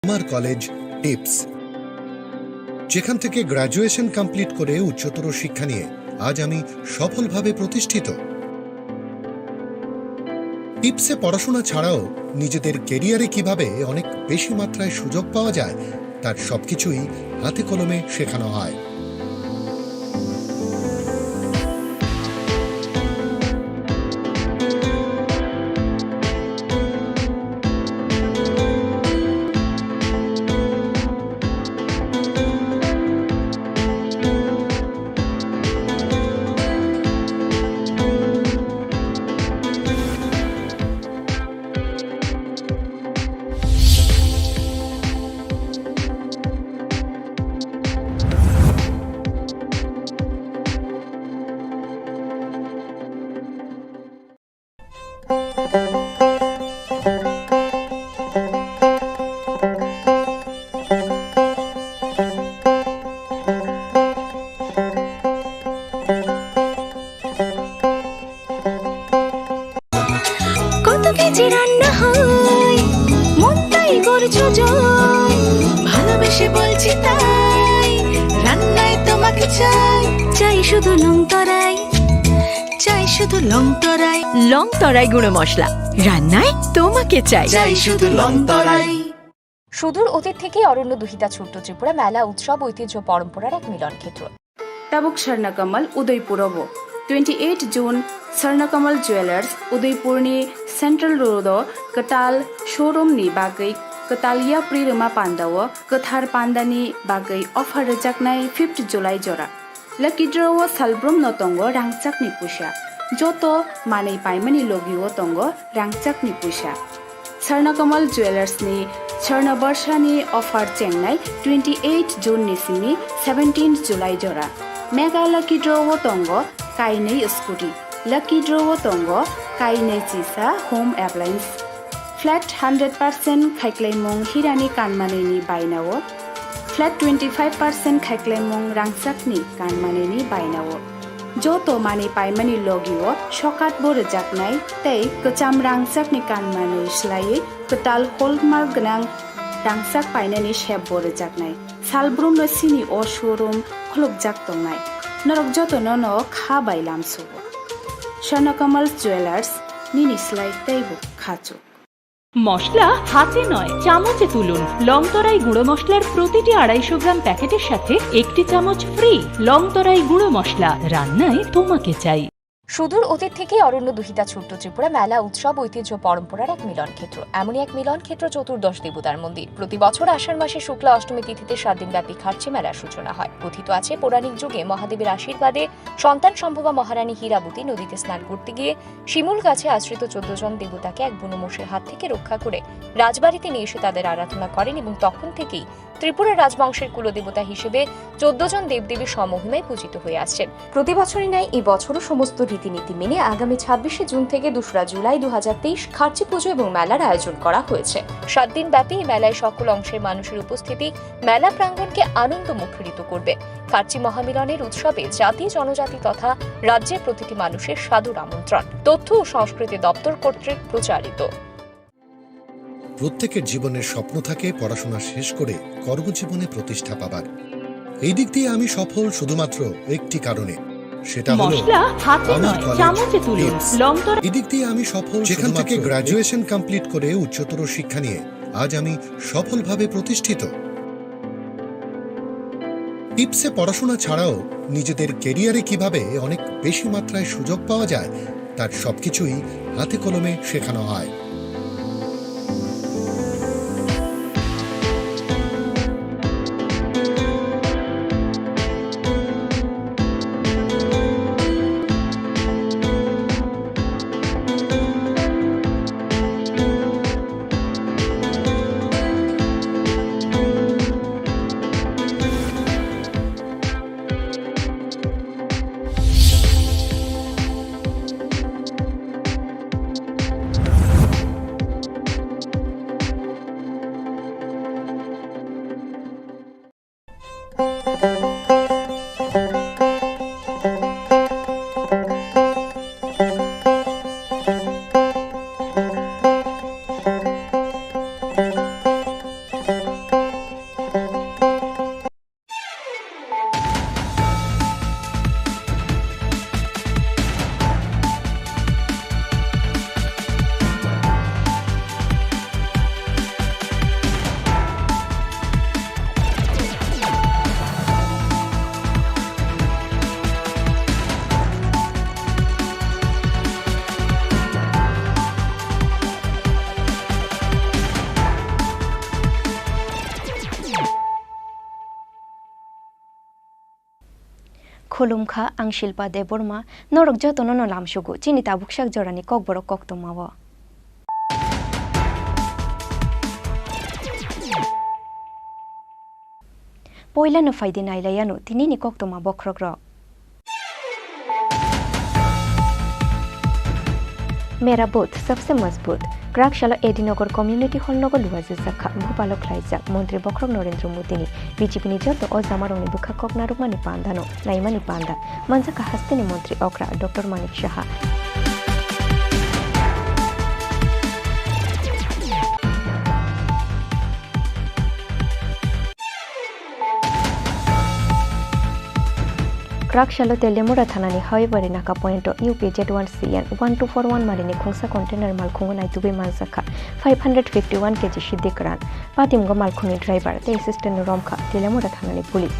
আমার college tips, যেখান থেকে গ্র্যাজুয়েশন কমপ্লিট করে উচ্চতর শিক্ষা নিয়ে আজ আমি সফলভাবে প্রতিষ্ঠিত। টিপসে পড়াশোনা ছাড়াও নিজেদের কেরিয়ারে কিভাবে অনেক বেশি মাত্রায় সুযোগ পাওয়া যায় তার সবকিছুই হাতে কলমে শেখানো হয়। ভালোবেসে বলছি তাই, রান্নায় তোমাকে চাই, চাই শুধু লংতরাই, চাই শুধু লংতরাই, লংতরাই গুঁড়ো মশলা, রান্নায় তোমাকে চাই, চাই শুধু লংতরাই। সুদূর অতীত থেকে অরণ্য দুহিতা ছোট্ট ত্রিপুরা মেলা উৎসব ঐতিহ্য পরম্পরার এক মিলন ক্ষেত্র। তাবুক স্বর্ণকমল উদয়পুরব 28 जुन स्वर्णकमल ज्वेलर्स उदयपुरनि सेन्ट्रल रोड कताल शोरूमनि बागै कतालिया प्रिरमा पान्डाव कथार पान्डानि बागै अफार रोजाकनाय 5 जुलाई जरा लकी ड्रव सालब्रम नतंगो रांचाकनि पुषा जत मानै पाइमानि लगिओ तंगो रांचाकनि पुषा स्वर्णकमल ज्वेलर्सनि स्वर्ण वर्षानि अफार चेंगनाय 28 जुन निसिमनि 17 जुलाई जरा मेगा लकी ड्रव तंगो काइनै स्कुटी लकी ड्रव तंगो काइनै चिसा होम एप्लायन्स फ्लैट 100% खाइक्लाइमुं हिरानि कानमानैनि बायनावो फ्लैट 25% खाइक्लाइमुं रांसाकनि कानमानैनि बायनावो जतो माने पाइमानि लगिओ सकात बोरो जाकनाय तै कचाम रांसाकनि कानमानै स्लायै कताल हलमार्क गोनां रांसाक पाइनानि शेप बोरो जाकनाय सालब्रुम सिनि अ शोरूम खलुक जाक तंनाय नरक जतो न खा बाइलाम सुबो स्वर्णकमल ज्वेलार्स निनि स्लाइड तैबो खाचो মশলা হাতে নয় চামচে তুলুন। লংতরাই গুঁড়ো মশলার প্রতিটি 250 গ্রাম প্যাকেটের সাথে একটি চামচ ফ্রি। লংতরাই গুঁড়ো মশলা, রান্নায় তোমাকে চাই। সুদূর অতীত থেকে অরণ্য দুহিতা ছোট্ট ত্রিপুরা মেলা উৎসব ঐতিহ্য পরম্পরার এক মিলন ক্ষেত্র। এমনই এক মিলন ক্ষেত্র চতুর্দশ দেবতার মন্দির। প্রতি বছর আষাঢ় মাসে শুক্লা অষ্টমী তিথিতে 7 দিনব্যাপী খার্চি মেলার সূচনা হয়। কথিত আছে পৌরাণিক যুগে মহাদেবের আশীর্বাদে সন্তান সম্ভবা মহারানী হীরাবতী নদীতে স্নান করতে গিয়ে শিমুল গাছে আশ্রিত 14 জন দেবতাকে এক বুনোমোষের হাত থেকে রক্ষা করে রাজবাড়িতে নিয়ে এসে তাদের আরাধনা করেন এবং তখন থেকেই ত্রিপুরা রাজবংশের কুলদেবতা হিসেবে 14 জন দেবদেবীর সমহিমায় পূজিত হয়ে আসছেন। প্রতি বছরই নাই এই বছরও সমস্ত রীতিনীতি মেনে আগামী 26 জুন থেকে 2 জুলাই 2023 খার্চি পুজো এবং মেলার আয়োজন করা হয়েছে। 7 দিন ব্যাপী এই মেলায় সকল অংশের মানুষের উপস্থিতি মেলা প্রাঙ্গণকে আনন্দ মুখরিত করবে। খার্চি মহামিলনের উৎসবে জাতি জনজাতি তথা রাজ্যের প্রতিটি মানুষের সাদর আমন্ত্রণ। তথ্য ও সংস্কৃতি দপ্তর কর্তৃক প্রচারিত। প্রত্যেকের জীবনের স্বপ্ন থাকে পড়াশোনা শেষ করে কর্মজীবনে প্রতিষ্ঠা পাবার। এই দিক দিয়ে আমি সফল শুধুমাত্র একটি কারণে, সেটা হলো মশলা হাতে নয় চামচে তুলুন। লংতরা এই দিক দিয়ে আমি সফল যেখান থেকে গ্র্যাজুয়েশন কমপ্লিট করে উচ্চতর শিক্ষা নিয়ে আজ আমি সফলভাবে প্রতিষ্ঠিত। টিপসে পড়াশোনা ছাড়াও নিজেদের কেরিয়ারে কিভাবে অনেক বেশি মাত্রায় সুযোগ পাওয়া যায় তার সবকিছুই হাতে কলমে শেখানো হয়। खुलुमखा आं शिल्पा देबरमा नरक जतन लामसुगु चिनि ताबुकसाक जरानि ककबरक कक्तमाव पयला न फाइदे नाइलायानु तिनिनि कक्तमा बख्रग्र मेरा बूथ सबसे मजबूत क्राकशाला एडिनगर कम्युनिटी हल नगर लुवाजे जाखा भूपालो ख्लाइजाक मंत्री बख्रक नरेंद्र मोदीनि बीजेपीनि जत अजामारंनि बुखा ककनारुमानि पान्दानो नाइमानि पान्दा मंजाका हस्तेनि मंत्री अक्रा डॉक्टर मानिक शाह क्राकशालो तेलेमुरा थानानि हावेबारि नाका पॉइंट यूपी Z1CN 1241 मारिनि खुंसा कंटेनर मालखुंगु नाइतुबे मानसाखा 551 केजी सिद्धिकरान पातिमगो मालखुंगनि ड्राइवर ते असिस्टेंट रमखा तेलेमुरा थानानि पुलिस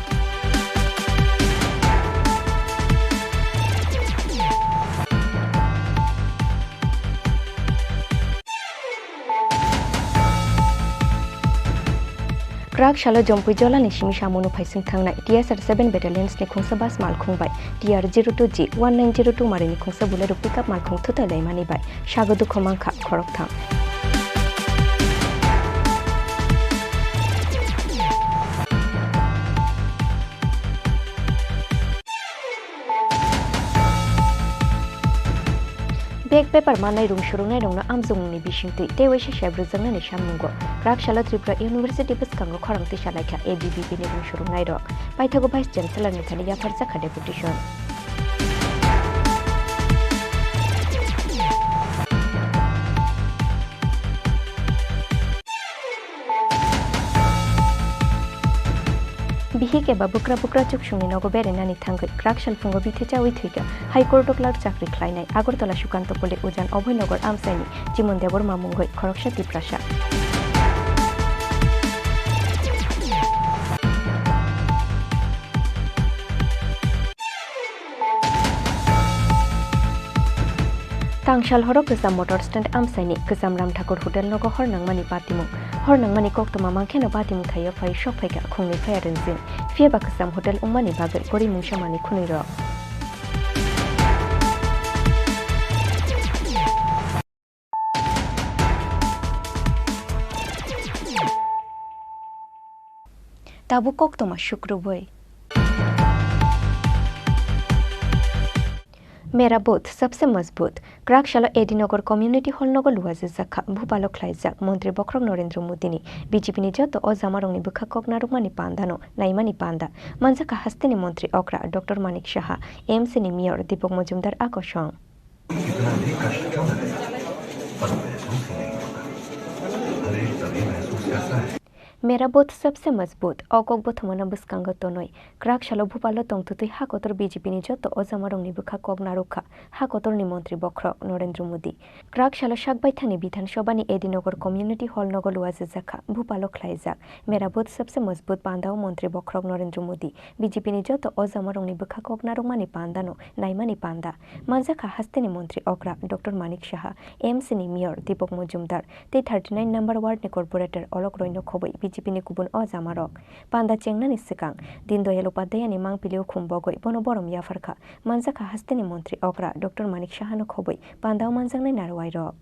क्राकशाला जम्पुई जलानि सिमी सामुनु फाइसिं थांनाय TSR 7 बेटालियन्सनि खुंसा बास मालखुंबाय TR 02G 1902 मारिनि खुंसा बुलेरो पिकआप मालखुं थुथायलाय मानिबाय सागो दुख मांखा खरक थां बेग पेपर मानाय रुम सुरुंनाय दंना आमजुंनि बिसिंति तेवैसे शेब्रुजंनानि सामुंगो क्राकशाला त्रिपुरा यूनिवर्सिटी बसकांगो खरंति सालायखा ABVP नि रुम सुरुंनाय रक पाइथागो भाइस चान्सेलर नि थानि याफार जाखा डेपुटेशन बिहिक एबा बुक्रा बुक्रा चुकसुंनि नगो बेरेनानि थांगै क्राकशाल फुंगो बिथेचा उइथुइगा हाइकोर्ट क्लार्क चाकरि ख्लायनाय आगरतला सुकान्त पल्ली उजान अभयनगर आमसाइनि जिमन देवर मामुंगै खरकसा तिप्रासा तांगशाल हरक गोजाम मटर स्टैंड आमसाइनि गोजाम राम ठाकुर होटेल नगो हरनांमानि पातिमुं हरनांमानि कक्तमा मांखेनो पातिमुं थायो फाइ शक फाइगा खुंनि फायारनजिन फिएबा गोजाम होटेल उमानि बागै गरि मुंसामानि खुनैर ताबु कक्तमा शुक्रबै मेरा बूथ सबसे मजबूत क्राकशाला एडिनगर कम्युनिटी हल नगर लुवाजे जाखा भूपालो ख्लाइजाक मंत्री बख्रक नरेंद्र मोदीनि बीजेपीनि जत अजामारंनि बुखा ककनारुमानि पान्दानो नाइमानि पान्दा मंजाका हस्तेनि मंत्री अक्रा डॉक्टर मानिक शाह एमसीनि मेयर दीपक मजुमदार आकर्षण मेरा बूथ सबसे मजबूत अकक बथमना बसकांग तनय क्राकशाला भूपालो तंगतुतै हाकतर बीजेपीनि जत अजामारंनि बुखा कगनारुखा हाकतरनि मंत्री बख्रक नरेंद्र मोदी क्राकशाला सागबायथानि विधानसभानि एडिनगर कम्युनिटी हल नगर लुवाजे जाखा भूपालो ख्लाइजाक मेरा बूथ सबसे मजबूत पान्दाव मंत्री बख्रक नरेंद्र मोदी बीजेपीनि जत अजामारंनि बुखा कगनारुमानि पान्दानो नाइमानि पान्दा मंजाका हस्तेनि मंत्री अक्रा डॉक्टर मानिक शाह एमसीनि मेयर दीपक मजुमदार ते 39 नम्बर वार्डनि कर्पोरेटर अलक रैनो खबै बीजेपीनि गुबुन अजामारक पान्दा चेंगनानि सिगां दीनदयाल उपाध्यायनि मांपिलियाव खुंबावगै बनो बरम याफारखा मंजाका हस्तेनि मंत्री अक्रा डॉक्टर मानिक शाहनो खबै पान्दाव मानजांनाय नारवाय रक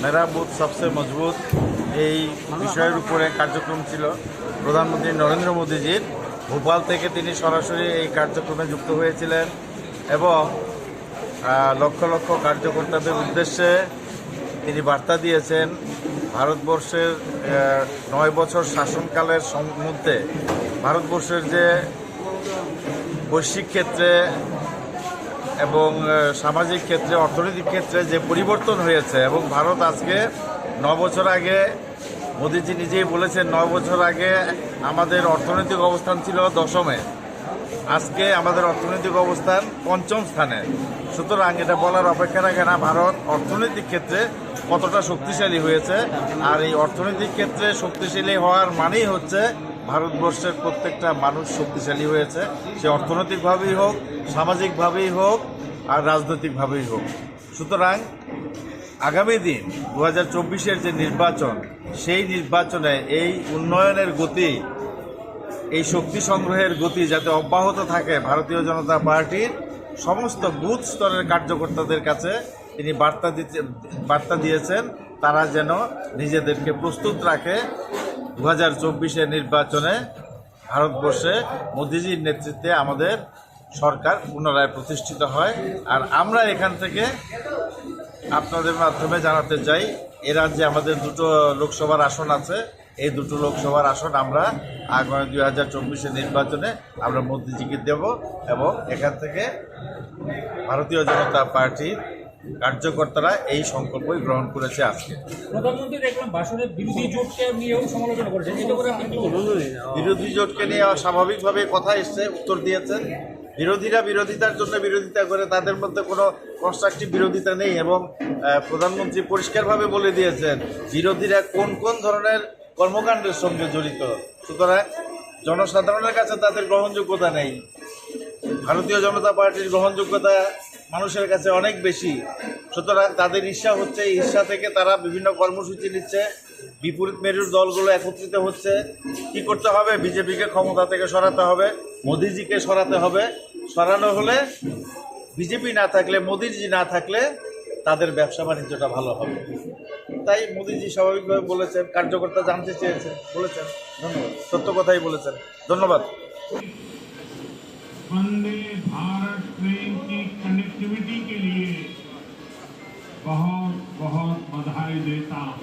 मेरा बूथ सबसे मजबूत এই বিষয়ের উপরে কার্যক্রম ছিল প্রধানমন্ত্রী নরেন্দ্র মোদীজির ভোপাল থেকে তিনি সরাসরি এই কার্যক্রমে যুক্ত হয়েছিলেন এবং লক্ষ লক্ষ কার্যকর্তাদের উদ্দেশ্যে তিনি বার্তা দিয়েছেন ভারতবর্ষের 9 বছর শাসনকালের মধ্যে ভারতবর্ষের যে বৈশ্বিক ক্ষেত্রে এবং সামাজিক ক্ষেত্রে অর্থনৈতিক ক্ষেত্রে যে পরিবর্তন হয়েছে এবং ভারত আজকে 9 বছর আগে মোদীজি নিজেই বলেছেন 9 বছর আগে আমাদের অর্থনৈতিক অবস্থান ছিল 10মে আজকে আমাদের অর্থনৈতিক অবস্থান 5ম স্থানে সুতরাং এটা বলার অপেক্ষা রাখে না ভারত অর্থনৈতিক ক্ষেত্রে কতটা শক্তিশালী হয়েছে আর এই অর্থনৈতিক ক্ষেত্রে শক্তিশালী হওয়ার মানেই হচ্ছে ভারতবর্ষের প্রত্যেকটা মানুষ শক্তিশালী হয়েছে সে অর্থনৈতিকভাবেই হোক সামাজিকভাবেই হোক আর রাজনৈতিকভাবেই হোক। সুতরাং আগামী দিন 2024-এর যে নির্বাচন, সেই নির্বাচনে এই উন্নয়নের গতি, এই শক্তি সংগ্রহের গতি যাতে অব্যাহত থাকে, ভারতীয় জনতা পার্টির সমস্ত বুথ স্তরের কার্যকর্তাদের কাছে তিনি বার্তা দিয়েছেন তারা যেন নিজেদেরকে প্রস্তুত রাখে 2024-এর নির্বাচনে ভারতবর্ষে মোদিজির নেতৃত্বে আমাদের সরকার পুনরায় প্রতিষ্ঠিত হয়। আর আমরা এখান থেকে আপনাদের মাধ্যমে জানাতে চাই, এ রাজ্যে আমাদের 2টো লোকসভার আসন আছে। এই 2টো লোকসভার আসন আমরা আগামী 2024-এর নির্বাচনে আমরা মোদিজিকে দেব এবং এখান থেকে ভারতীয় জনতা পার্টির কার্যকর্তারা এই সংকল্পই গ্রহণ করেছে। আজকে প্রধানমন্ত্রী দেখলাম ভাষণে বিরোধী জোটকে নিয়েও সমালোচনা করেছেন, এটা করে আপনি কি বলবেন? বিরোধী জোটকে নিয়ে স্বাভাবিকভাবে কথা এসছে, উত্তর দিয়েছেন। বিরোধীরা বিরোধিতার জন্য বিরোধিতা করে, তাদের মধ্যে কোনো কনস্ট্রাকটিভ বিরোধিতা নেই এবং প্রধানমন্ত্রী পরিষ্কারভাবে বলে দিয়েছেন বিরোধীরা কোন কোন ধরনের কর্মকাণ্ডের সঙ্গে জড়িত। সুতরাং জনসাধারণের কাছে তাদের গ্রহণযোগ্যতা নেই। ভারতীয় জনতা পার্টির গ্রহণযোগ্যতা মানুষের কাছে অনেক বেশি। সুতরাং তাদের ঈর্ষা হচ্ছে, এই ঈর্ষা থেকে তারা বিভিন্ন কর্মসূচি নিচ্ছে, বিপরীত মেরুর দলগুলো একত্রিত হচ্ছে। কি করতে হবে? বিজেপিকে ক্ষমতা থেকে সরাতে হবে, মোদিজিকে সরাতে হবে। সরানো হলে বিজেপি না থাকলে, মোদিজি না থাকলে তাদের ব্যবসা বাণিজ্যটা ভালো হবে। তাই মোদিজি স্বাভাবিকভাবে বলেছেন, কার্যকর্তা জানতে চেয়েছেন, বলেছেন। ধন্যবাদ, সত্য কথাই বলেছেন। ধন্যবাদ। वंदे भारत ट्रेन की कनेक्टिविटी के लिए बहुत बहुत बधाई देता हूं।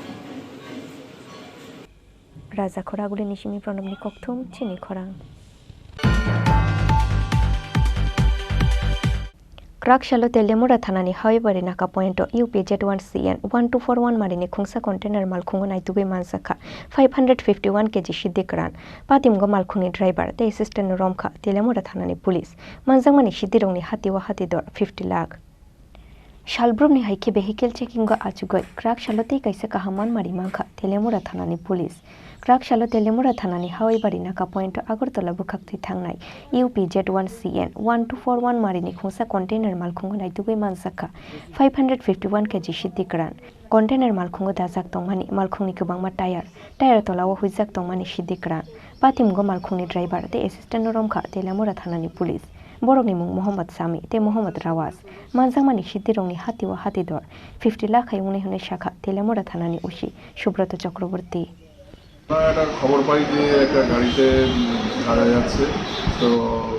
राजा खोरागुले निशिमी प्रणबनी कोकथुम चिनी खोरां क्राकशालो तेलेमुरा थानानि हावेबारि नाका पॉइंट यूपी Z1CN 1241 मारिनि खुंसा कंटेनार मालखुंगो नायतुगै मानसाखा 551 केजि सिद्दिकरान पातिमगो मालखुंगनि ड्राइभार ते असिस्टेंट रमखा तेलेमुरा थानानि पुलिस मानजांमानि सिद्दिरंनि हातिवा हातिदर 50 लाख शालब्रुमनि हाइके भेहिकेल चेकिंगो आचुगै क्राकशालो तै काइसा काहामान मारि मांखा तेलेमुरा थानानि पुलिस क्राकशालो तेलेमुरा थानानि हावेबारि नाका पॉइंट आगरतला बुखाक्ति थांनाय यूपी Z1CN 1241 मारिनि खुंसा कंटेनार मालखुंगो नायतुगै मानसाखा 551 केजि सिद्दिकरान कंटेनार मालखुंगो दाजाक तंमानि मालखुंगनि गोबांमा टायार तलाव हुइजाक तंमानि सिद्दिकरान पातिमगो मालखुंगनि ड्राइभार ते असिस्टेंट रमखा तेलेमुरा थानानि पुलिस बरकनि मुं मोहम्मद सामी ते मोहम्मद रावास मानजांमानि सिद्दिरंनि हातिवा हातिदर 50 लाख उनै हुनै शाखा तेलेमुरा थानानि उसी सुब्रत चक्रवर्ती একটা খবর পাই যে একটা গাড়িতে গাড়া যাচ্ছে, তো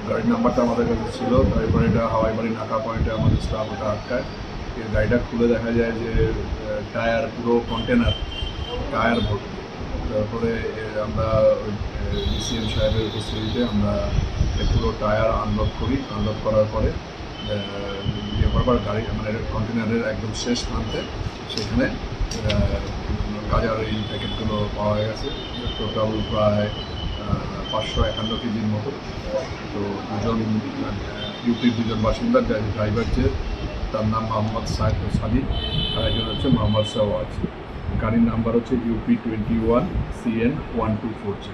গাড়ির নাম্বারটা আমাদের কাছে ছিল। তারপরে এটা হাওয়াইবাড়ি নাকা পয়েন্টে আমাদের স্টাফ ওটা আটকায়। এই গাড়িটা খুলে দেখা যায় যে টায়ার, পুরো কন্টেনার টায়ার ভর্তি। তারপরে আমরা ডিসিএম সাহেবের উপস্থিতিতে আমরা পুরো টায়ার আনলোড করি। আনলোড করার পরে ইয়ে করবার গাড়ি মানে কন্টেনারের একদম শেষ প্রান্তে সেখানে গাঁজার এই প্যাকেটগুলো পাওয়া গেছে। টোটাল প্রায় 551 কেজির মতো। তো দুজন ইউপির দুজন বাসিন্দা, ড্রাইভার যে তার নাম মোহাম্মদ সাদিক আর একজন হচ্ছে মোহাম্মদ সাওয়াজ। গাড়ির নাম্বার হচ্ছে UP 21 CN 1240।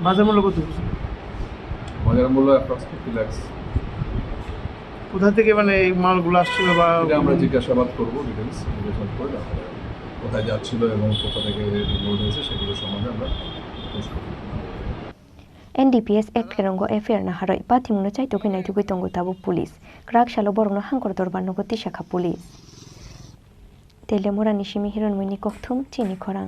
বাজার মূল্য কত? বাজার মূল্য অ্যাপ্রক্সিমেটলি লাক্স। কোথা থেকে মানে এই মালগুলো আসছিল বা আমরা জিজ্ঞাসাবাদ করবো, ডিটেলস জিজ্ঞাসাবাদ করে কোথায় যাচ্ছিল এবং কোথা থেকে লোড হয়েছে সেগুলো সম্বন্ধে আমরা খোঁজ করব। NDPS Act kerongo FIR na haroi patimno chaitugui naitugui tongo tabu pulis क्राकशालो बरंनो हांकर दरबार नगति शाखा पुलिस तेलेमुरा निशिमी हिरनमुनि कोकथुम चिनी खोरां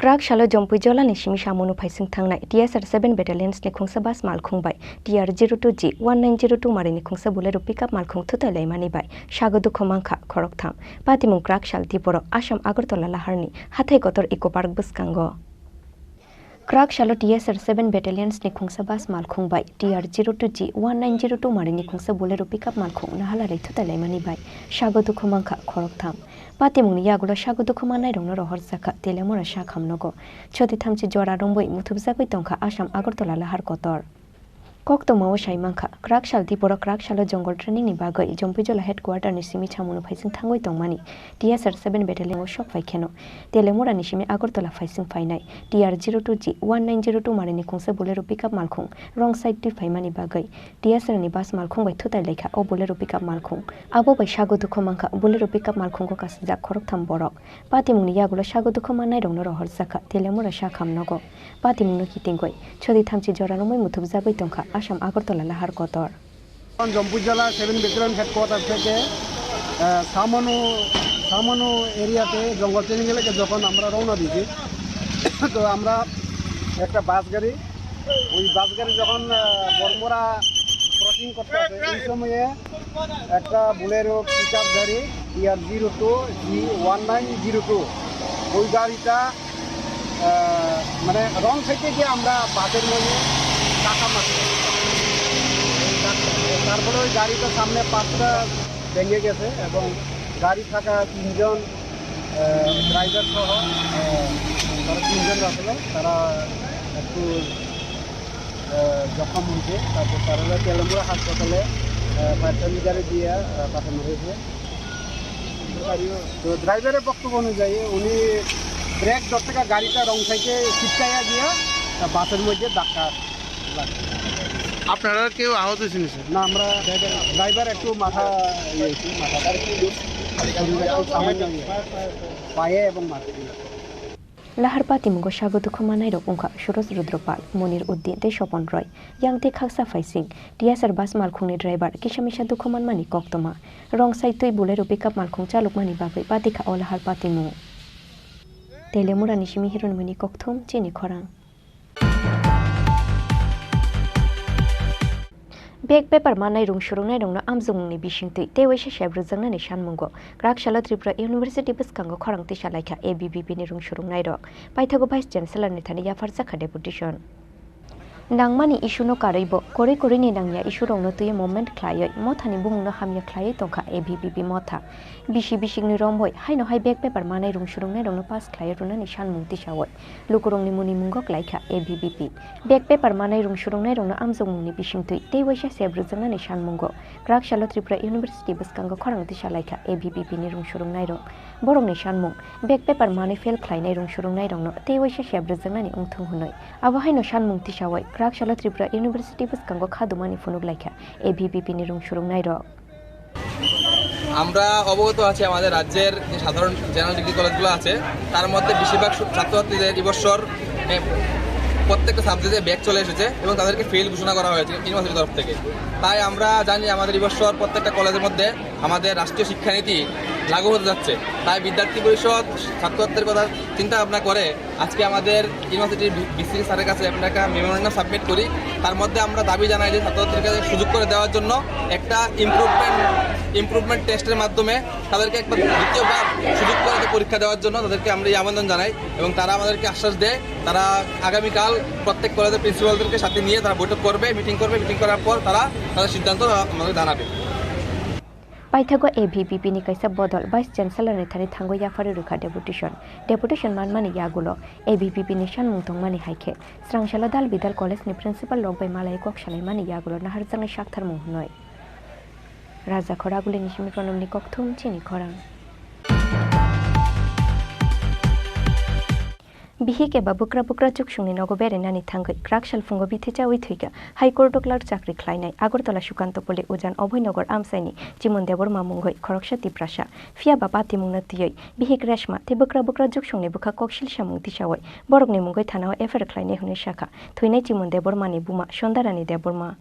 क्राकशालो जम्पुई जला निशिमी सामुनु फाइसिं थांनाय TSR 7 बेटालियन्स नि खुंसा बास मालखुंबाय TR 02G 1902 मारिनि खुंसा बुलेरो पिकआप मालखुं थुतायलाय मानिबाय सागदु खमांखा खरकथाम पातिमुं क्राकशाल त्रिपुरा आसाम आगरतला लाहारनि हाथाय गतर इको पार्क बुसकांगो क्राकशालो TSR 7 बेटालियन्स नि खुंसा बास मालखुंबाय TR 02G 1902 मारिनि खुंसा बुलेरो पिकआप मालखुं नाहालारै थुतायलाय मानिबाय सागदु खमांखा खरकथाम पातिमुंनि यागुलो सागदु खमानाय रंनो रहर जाखा तेलेमुरा शाखामनगो छति थामचि जरा रंबoi मुथुबजागै तंखा आसाम आगरतला लाहार Qatar Kokborok saimangkha Krakshal Tripura Krakshalo Jungle Training ni bagai Jompujola headquarter ni simi chamuno phaising thangoi tongmani TSR 7 battalion o shok phaikeno Telemora ni simi Agartala phaising phainai TR02G 1902 marini kungse bolero pickup malkhung wrong side ti phaimani bagai TSR ni bus malkhung bai thutai lekha o bolero pickup malkhung abo bai sago dukho mangkha bolero pickup malkhung ko kasja khorok tham borok patimungni yagulo sago dukho manai rongno rohor jaka Telemora shakham nogo patimungno kitingoi chodi thamchi jorano moi muthub jabai tongkha Assam Agartala লাহার কতর জম্পুর জেলা 7 battalion headquarter থেকে সামানো এরিয়াতে জঙ্গল training এলাকা যখন আমরা রওনা দিয়েছি তো আমরা একটা বাস গাড়ি যখন বরমোরা ক্রসিং করতে আসে এই সময়ে একটা বুলেরো পিকআপ গাড়ি TR02 G1902 ওই গাড়িটা মানে রং থেকে গিয়ে আমরা বাসের মধ্যে টাকা মারছি তারপরে ওই গাড়িটার সামনে 5টা ভেঙে গেছে এবং গাড়ি থাকা 3জন ড্রাইভার সহ তারা 3জন আসলে তারা একটু জখম হয়েছে তারপর তারা তেলেমুড়া হাসপাতালে প্রাথমিক গাড়ি দিয়ে পাঠানো হয়েছে তো ড্রাইভারের বক্তব্য অনুযায়ী উনি ব্রেক ধরতে গাড়িটা রং থেকে ছিটকাইয়া গিয়া বাসের মধ্যে ধাক্কা আপনারা কেউ আহত হয়েছেন না আমরা ড্রাইভার একটু মাথা পায়ে এবং মাথা লাহার পাতিমুগো সাগো দুঃখ মানাই রকমখা সুরজ রুদ্রপাল মনির উদ্দিন তে স্বপন রয় ইয়াংতে খাকসা ফাইসিং টিয়াসার বাস মালখুংনি ড্রাইভার কিসামিসা দুঃখ মানমানি কক্তমা রং সাইতই বুলেরো পিকআপ মালখুং চালক মানি বাগৈ পাতিখা ও লাহার পাতিমু তেলেমুরা নিশিমি হিরণমণি কক্থম চিনি খরাং Bag paper manai rung shurungnai rongno amjungni bisingtui tewaisa shebrujangna shanmungo Krakshalo Tripura University Biskango Khorang Tisalaikha ABBP ni rung shurungnai rok paithago Vice Chancellor ni thani yafarjakha deputation Nangmani issue no karaibo kore ni nangya issue rongno tuye moment khlaioi mothani bungno hamya khlaioi tongkha ABBP motha bisingni romboi haino hai bag paper manai rung shurungnai rongno pass khlaioi runa ni shanmung tisawoi lukurongni muni mungok laikha ABBP bag paper manai rung shurungnai rongno amjungni bisingtui tewaisa sebrujangna ni shanmungo Krakshalo Tripura University Biskango Khorang Tisalaikha ABBP ni rung shurungnai rok borongni shanmung bag paper manai fail khlainai rung shurungnai rongno tewaisa sebrujangna ni ungthung hunoi abo haino shanmung tisawoi Krakshalo Tripura University Biskango khadumani funuk laikha ABBP ni rung shurungnai rok আমরা অবগত আছি আমাদের রাজ্যের যে সাধারণ general degree কলেজগুলো আছে তার মধ্যে বেশিরভাগ ছাত্রছাত্রীদের এই বছর প্রত্যেকটা সাবজেক্টে ব্যাক চলে এসেছে এবং তাদেরকে ফেল ঘোষণা করা হয়েছে ইউনিভার্সিটির তরফ থেকে তাই আমরা জানি আমাদের এই বছর প্রত্যেকটা কলেজের মধ্যে আমাদের রাষ্ট্রীয় শিক্ষানীতি লাগু হতে যাচ্ছে তাই বিদ্যার্থী পরিষদ ছাত্রছাত্রীদের কথা চিন্তা ভাবনা করে আজকে আমাদের ইউনিভার্সিটির বিসি স্যারের কাছে আমরা একটা মেমোরেন্ডাম সাবমিট করি তার মধ্যে আমরা দাবি জানাই যে ছাত্রছাত্রীদের সুযোগ করে দেওয়ার জন্য একটা ইমপ্রুভমেন্ট টেস্টের মাধ্যমে তাদেরকে একবার দ্বিতীয়বার সুযোগ করে পরীক্ষা দেওয়ার জন্য তাদেরকে আমরা এই আবেদন জানাই এবং তারা আমাদেরকে আশ্বাস দেয় তারা আগামীকাল প্রত্যেক কলেজের প্রিন্সিপালদেরকে সাথে নিয়ে তারা বৈঠক করবে মিটিং করার পর তারা তাদের সিদ্ধান্ত আমাদের জানাবে Paithago ABBP ni kaisa bodol Vice Chancellor ni thani thango yafari rukha deputation manmani yagulo ABBP ni shanmung tongmani haikhe Srangshala dal bidal college ni principal log bai malai kok shalai mani yagulo naharjangai shakthar mung noi Raja khoraguli ni shimi pronom ni kokthum chini khorang Bihik eba bukra chukshungni nogo bere nani thangai Krakshal fungo bithicha uithuika High Court oklar chakri khlainai Agartala Shukanto pole ujan Obhoynagar amsaini Chimon Debor mamungoi Khoroksa Tiprasa Fia bapa timungna tiyoi Bihik reshma te bukra chukshungni bukha kokshil shamung tisawoi Borokni mungoi thanao efer khlainai hune shakha Thuinai Chimon Debor mani buma Shondarani Deborma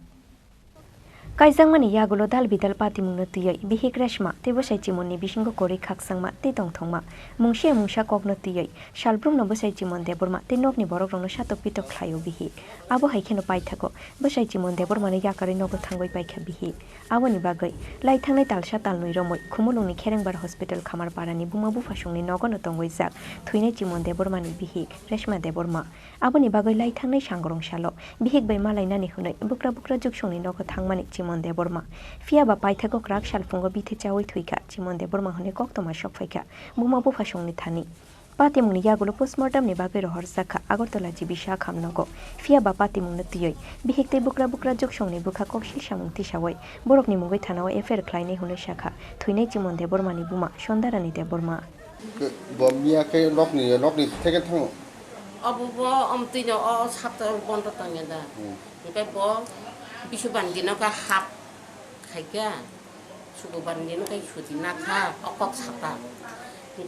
Kaisangmani yagulo dal bidal patimungna tiyoi Bihik reshma te bosai chimonni bisingo kori khaksangma te tongthongma mungsha kokno tiyoi shalbrumno bosai chimon deborma te nokni borok rongno satok pitok khlaio Bihik abo haikheno paithako bosai chimon debormani yakari nogo thangoi paikha Bihik aboni bagai laithangnai talsa talnoi romoi khumulungni kherengbar hospital khamar parani buma bufasungni nogono tongoi jak thuinai chimon debormani Bihik reshma deborma aboni bagai laithangnai sangrong salo Bihik bai malainani hunai bukra juksungni nogo thangmani Chimon Deborma Fia ba paithago Krakshal fungo bithicha uithuika Chimon Deborma hone koktoma shokfaika buma bufasungni thani Patimung yagulo postmortem ni bagai rohor sakha Agartala jibi sha khamnago fiaba patimung natiyoi bihikte bukra joksong ni bukha kokshil samung tisawai borok ni mugoi thanao efer khlainai hune shakha thuinai chimonde bormani buma sondarani de borma bomia ke lokni থেকে থাঙ্গো অবব অমতিন অ ছাত্র বন্ধ তাঙ্গে দা ওকে ব বিশু বান্দিন কা হাপ খাইকা শুক্রবার দিন কা ছুটি না খা অকক ছাতা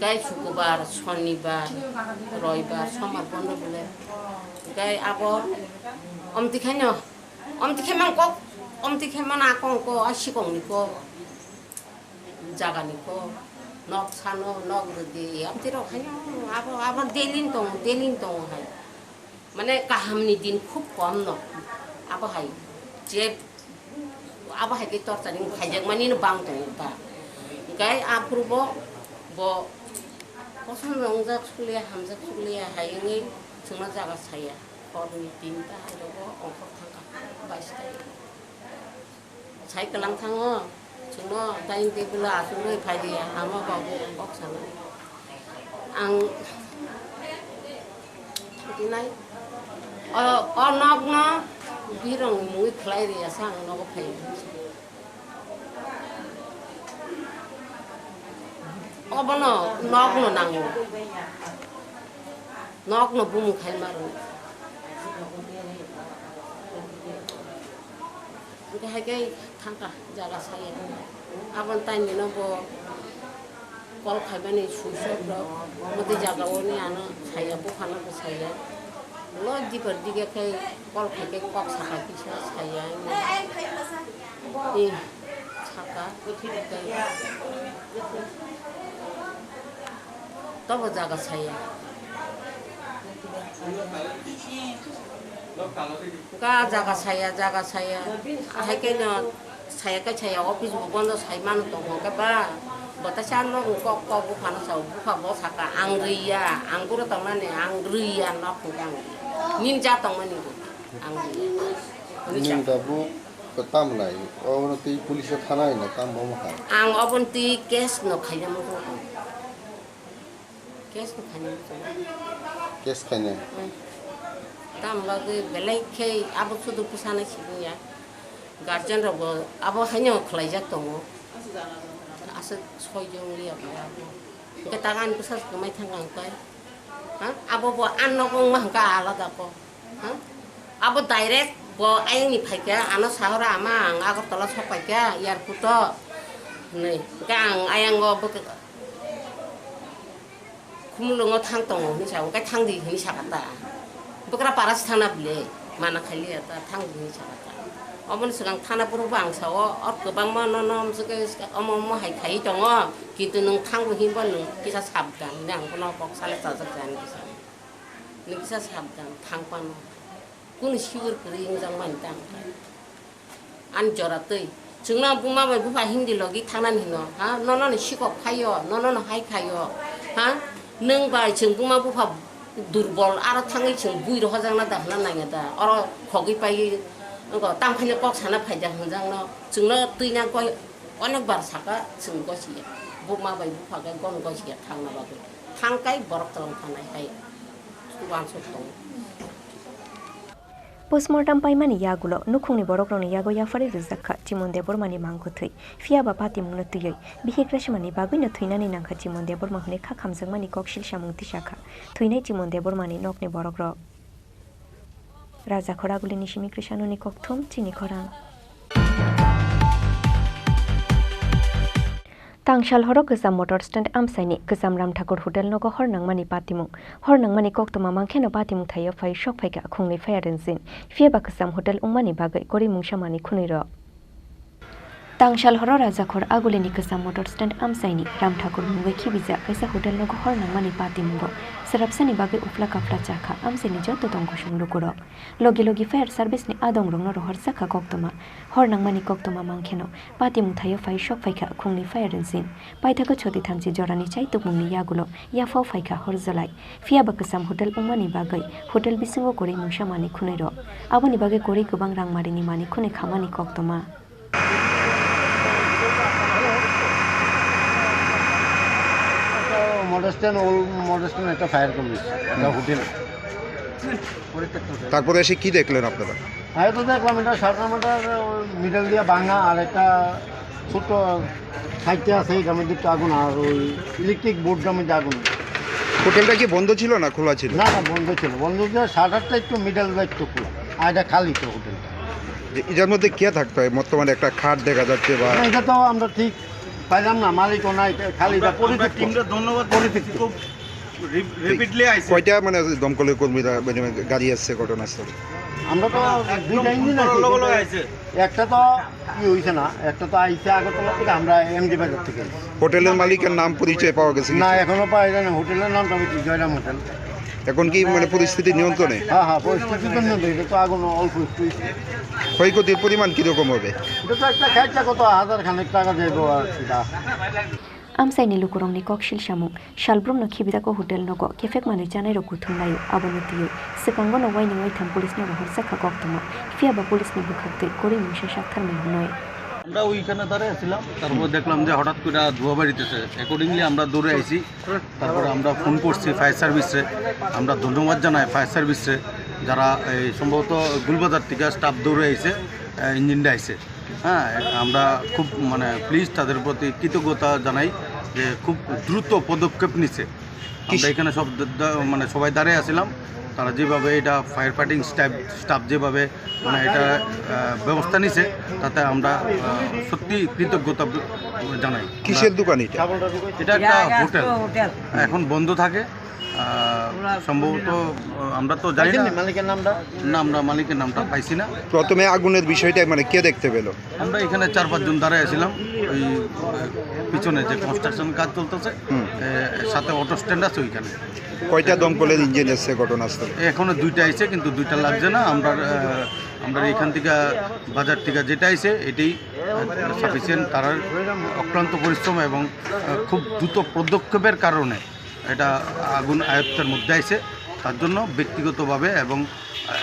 গাই শুক্রবার শনিবার রবিবার সোমবার বন্ধ বলে গাই আব অমতি খাইন অমতি খেমান cock অমতি খেমান আকং co আশিকংনি co জাগানি co nok sano nok de am tiro khanya abo delin tong hai mane kaham ni din khub kom no abo hai je abo hai ke tor tani khajak mani no bang tong ta gai aprubo bo kosan rongjak sulia hamjak sulia hai ngi chungna jaga saya or ni din ta ro ongkor thangka baista sai kalang thango chúng nó tay thì bây giờ chúng nó phải đi hàng mà vào bóc sản ăn cái này nóc nó biết rằng mũi play thì sang nó có phải bên nóc nó nặng nóc nó bung khai mà rồi cái thang cả jaga saya aban tay ni no bo kol khaiba ni susho bro modi jaga oni ano saya bu khana bu saya lo di perdi ke kai kol khai ke kok saka ki saya ni saka to bo jaga saya ka jaga saya hai ke no saya cái saya office bukan tuh saya mana tuh mau ke ba batasan lo kok bukan sao bukan bos saka angria anggur tong mana angria nak bukan ninja tong mana itu angria ninja bu ketam lai oh nanti polisi thana ini tam bawa makan ang abon ti case no kaya mo tuh case no kaya mo case kaya tam lagi belai ke abu sudah pusana sih ya guardian रब अब हाइनो खलाइजाक दङ आसे सयजन लिया के तागान को सास कमाइ थांगां काय हा अब ब आनगं महका आलादा को हा अब डाइरेक्ट ब आइनि फाइका आनो साहरा आमा आगरतला सपाइका एयारपोर्ट नै गां आयांग ब खुमलंग थां दङ नि साव का थांदि नि साकाता बकरा पारास थाना बिले माना खालि आता थांदि नि साकाता अबन सिगां थानापुर बांसाव और गोबां मननम जगे अमम हाय खाइ दङ किन्तु नों थांबो हिनबा नों किसा साबदान नों बन बक साले जाजक जान किसा नों किसा साबदान थांपान कुन सिवर करि मोजां मान दां आन जरातै जोंना बुमा बाय बुफा हिन्दी लगी थांनानै हिनो हा ननन सिकप खायो ननन हाय खायो हा नों बाय जों बुमा बुफा दुर्बल आरो थाङै जों बुइर हजांना दाहना नाङा दा अर खगै पाइ enggak tangkanya kok sana pajak hanjang no jengno tuinya kok onek bar saka jeng kok sih bu ma bai bu pakai gon kok sih thang na bagus thangkai borok tolong tanai hai tuan sotong postmortem paimani yagulo nukhungni borokroni yago yafari rizakha chimonde bormani mangko thui fiaba pati mungna tuyoi bihek rashmani bagui thuinani nangkha chimonde borma hune kha khamjangmani kokshil samungti shakha thuinai chimonde bormani nokni borokro Raja Khoraguli Nishimi Krishanoni Kokthum Chini Khorang Tangshal Horok Gazam Motor Stand Amsaini Gazam Ram Thakur Hotel Nogo Hornangmani Patimung Hornangmani Koktoma Mangkheno Patimung Thayo Phai Shok Phaika Khungni Fairensin Fiaba Gazam Hotel Umani Bagai Kori Mungshamani Khuniro Tangshal Horo Raja Khor Agulini Gazam Motor Stand Amsaini Ram Thakur Mungwe Khibiza Kaisa Hotel Nogo Hornangmani Patimungo Sarapsani Bagai Ufla Kafla Chakha Amsaini Joto Tongkoshung Lukuro Logi Fire Service ni Adong Rongno Rohor Saka Koktoma Hornangmani Koktoma Mangkheno Patimung Thayo Phai Shok Phaika Khungni Fairensin Paithako Choti Thamchi Jorani Chaitukmungni Yagulo Yafau Phaika Horzolai Fiaba Gazam Hotel Umani Bagai Hotel Bisingo Kori Mungshamani Khuniro Aboni Bagai Kori Gobang Rangmarini Mani Khune Khamani Koktoma মডেস্টান একটা fire কমিস একটা hotel. তারপরে এসে কি দেখলেন আপনারা? আমি তো দেখলাম এটা সার্কামাটার মিডল দিয়ে ভাঙা, আর একটা ছোট্ট সাইডে আছে এটার মধ্যে একটু আগুন, আর ওই ইলেকট্রিক বোর্ডটার মধ্যে আগুন। হোটেলটা কি বন্ধ ছিল না খোলা ছিল? না না, বন্ধ ছিল। বন্ধ ছিল, শাটারটা একটু মিডল বা একটু খোলা, আর এটা খালি তো হোটেলটা। এটার মধ্যে কে থাকতে হয়? বর্তমানে একটা খাট দেখা যাচ্ছে বা এটা তো আমরা ঠিক পাইলাম না, মালিকও নাই, খালি ধন্যবাদ। কয়টা মানে দমকলের কর্মীরা মানে গাড়ি আসছে ঘটনাস্থলে? আমরা তো দুইটা ইঞ্জিন আছে, একটা তো কি হয়েছে না, একটা তো আইসে আগরতলা থেকে, আমরা এমজি বাজার থেকে। হোটেলের মালিকের নাম পরিচয় পাওয়া গেছে? না, এখনো পাওয়া যায় না। হোটেলের নামটা আমি জয়রাম হোটেল। এখন কি মানে পরিস্থিতি নিয়ন্ত্রণে? হ্যাঁ, পরিস্থিতি তো নিয়ন্ত্রণে। এটা তো আগুন অল্প একটু। ক্ষয়ক্ষতির পরিমাণ কিরকম হবে? এটা তো একটা খাইটা কত 1000 টাকা যাইব আর সেটা। Amsai ni lukurong ni kokshil shamung shalbrum no khibida ko hotel no ko kefek mane janai ro guthum layo abonutiyo sekango no wai ni wai tham police no horsa ka koktoma fia ba police ni bukhakte kori musha shakthar me honoy। আমরা ওইখানে দাঁড়িয়ে ছিলাম, তারপর দেখলাম যে হঠাৎ করে ধোঁয়া বাড়িতেছে। অ্যাকর্ডিংলি আমরা দৌড়ে আইছি, তারপরে আমরা ফোন করছি ফায়ার সার্ভিসে। আমরা ধন্যবাদ জানাই ফায়ার সার্ভিসে, যারা এই সম্ভবত গুলবাজার থেকে স্টাফ দৌড়ে আইছে, ইঞ্জিনটা আইছে। হ্যাঁ, আমরা খুব মানে প্লিজ তাদের প্রতি কৃতজ্ঞতা জানাই যে খুব দ্রুত পদক্ষেপ নিছে। আমরা এখানে মানে সবাই দাঁড়িয়ে আসছিলাম, তারা যেভাবে এটা ফায়ার ফাইটিং স্টাফ যেভাবে মানে এটা ব্যবস্থা নিছে, তাতে আমরা সত্যি কৃতজ্ঞতা জানাই। কিসের দোকান এটা? এটা একটা হোটেল, এখন বন্ধ থাকে সম্ভবত। আমরা তো জানি না মালিকের নামটা, আমরা মালিকের নামটা পাইছি না। প্রথমে আগুনের বিষয়টা মানে কে দেখতে পেল? আমরা এখানে 4-5 জন দাঁড়ায় ছিলাম, ওই পিছনে যে কনস্ট্রাকশন কাজ চলতেছে, সাথে অটো স্ট্যান্ড আছে ওইখানে। কয়টা দমকলের ইঞ্জিন এসছে ঘটনাস্থলে? এখনো 2টা আইছে, কিন্তু 2টা লাগছে না। আমরা এখান থেকে বাজার থেকে যেটা আইছে এটাই সাফিসিয়েন্ট। তারা অক্লান্ত পরিশ্রম এবং খুব দ্রুত পদক্ষেপের কারণে এটা আগুন আয়ত্তের মধ্যে আইছে। তার জন্য ব্যক্তিগতভাবে এবং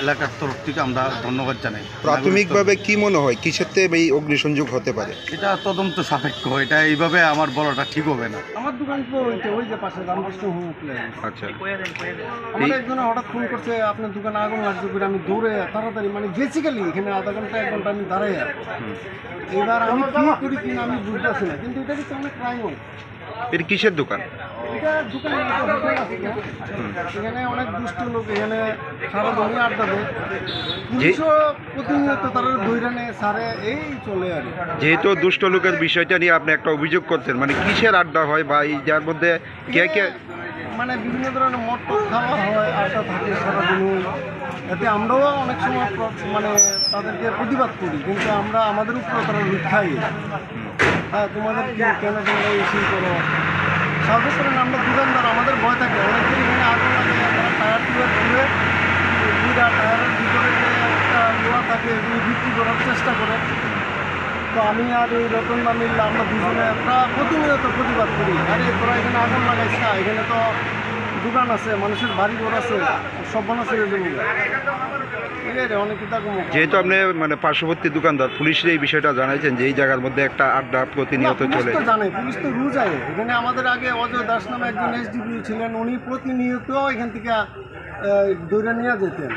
এলাকার তরফ থেকে আমরা ধন্যবাদ জানাই। প্রাথমিকভাবে কি মনে হয় কিসের থেকে এই অগ্নিসংযোগ হতে পারে? এটা তদন্ত সাপেক্ষ, এটা এইভাবে আমার বলাটা ঠিক হবে না। আমার দোকান তো ওই যে পাশে রামকৃষ্ণ হোটেল। আচ্ছা, আমার একজন হঠাৎ ফোন করছে আপনার দোকানে আগুন লাগছে করে, আমি দৌড়ে তাড়াতাড়ি মানে বেসিক্যালি এখানে আধা ঘন্টা 1 ঘন্টা আমি দাঁড়াই। এবার আমি কি করি কিনা আমি বুঝতেছি না, কিন্তু এটা কিন্তু অনেক ক্রাইম হয়। এটা কিসের দোকান? এটা দোকান হোটেল আছে, এখানে অনেক দুষ্ট লোক এখানে সারাদিনই আড্ডা দেয়। পুলিশও প্রতিনিয়ত তারা দৈরানে সারে এই চলে আর। যেহেতু দুষ্ট লোকের বিষয়টা নিয়ে আপনি একটা অভিযোগ করছেন, মানে কিসের আড্ডা হয় বা এই যার মধ্যে কে কে মানে বিভিন্ন ধরনের মদ খাওয়া হয়, আড্ডা থাকে সারাদিন। এতে আমরাও অনেক সময় মানে তাদেরকে প্রতিবাদ করি, কিন্তু আমরা আমাদের উপরে তারা লিখাই। হ্যাঁ, তোমাদের কেন তোমরা এসি করো? সাথে করেন আমরা দোকানদার, আমাদের ভয় থাকে। অনেকদিন এখানে আগুন লাগে, তারা টায়ার টুয়ার তুলে টায়ারের ভিতরে যে একটা লোহা থাকে এগুলি বিক্রি করার চেষ্টা করে। তো আমি আর এই রতনদা মিললে আমরা দুজনে একটা প্রতিনিয়ত প্রতিবাদ করি। আরে তোরা এখানে আগুন লাগাইছ না, এখানে তো দোকান আছে, মানুষের বাড়ি ঘর আছে, সব মানুষ অনেক। যেহেতু আপনি মানে পার্শ্ববর্তী দোকানদার, পুলিশের এই বিষয়টা জানাইছেন যে এই জায়গার মধ্যে একটা আড্ডা প্রতিনিয়ত চলে? জানে, পুলিশ তো রুজ আয়। এখানে আমাদের আগে অজয় দাস নামে একজন এসডিপি ছিলেন, উনি প্রতিনিয়ত এখান থেকে দৌড়ে নিয়ে যেতেন।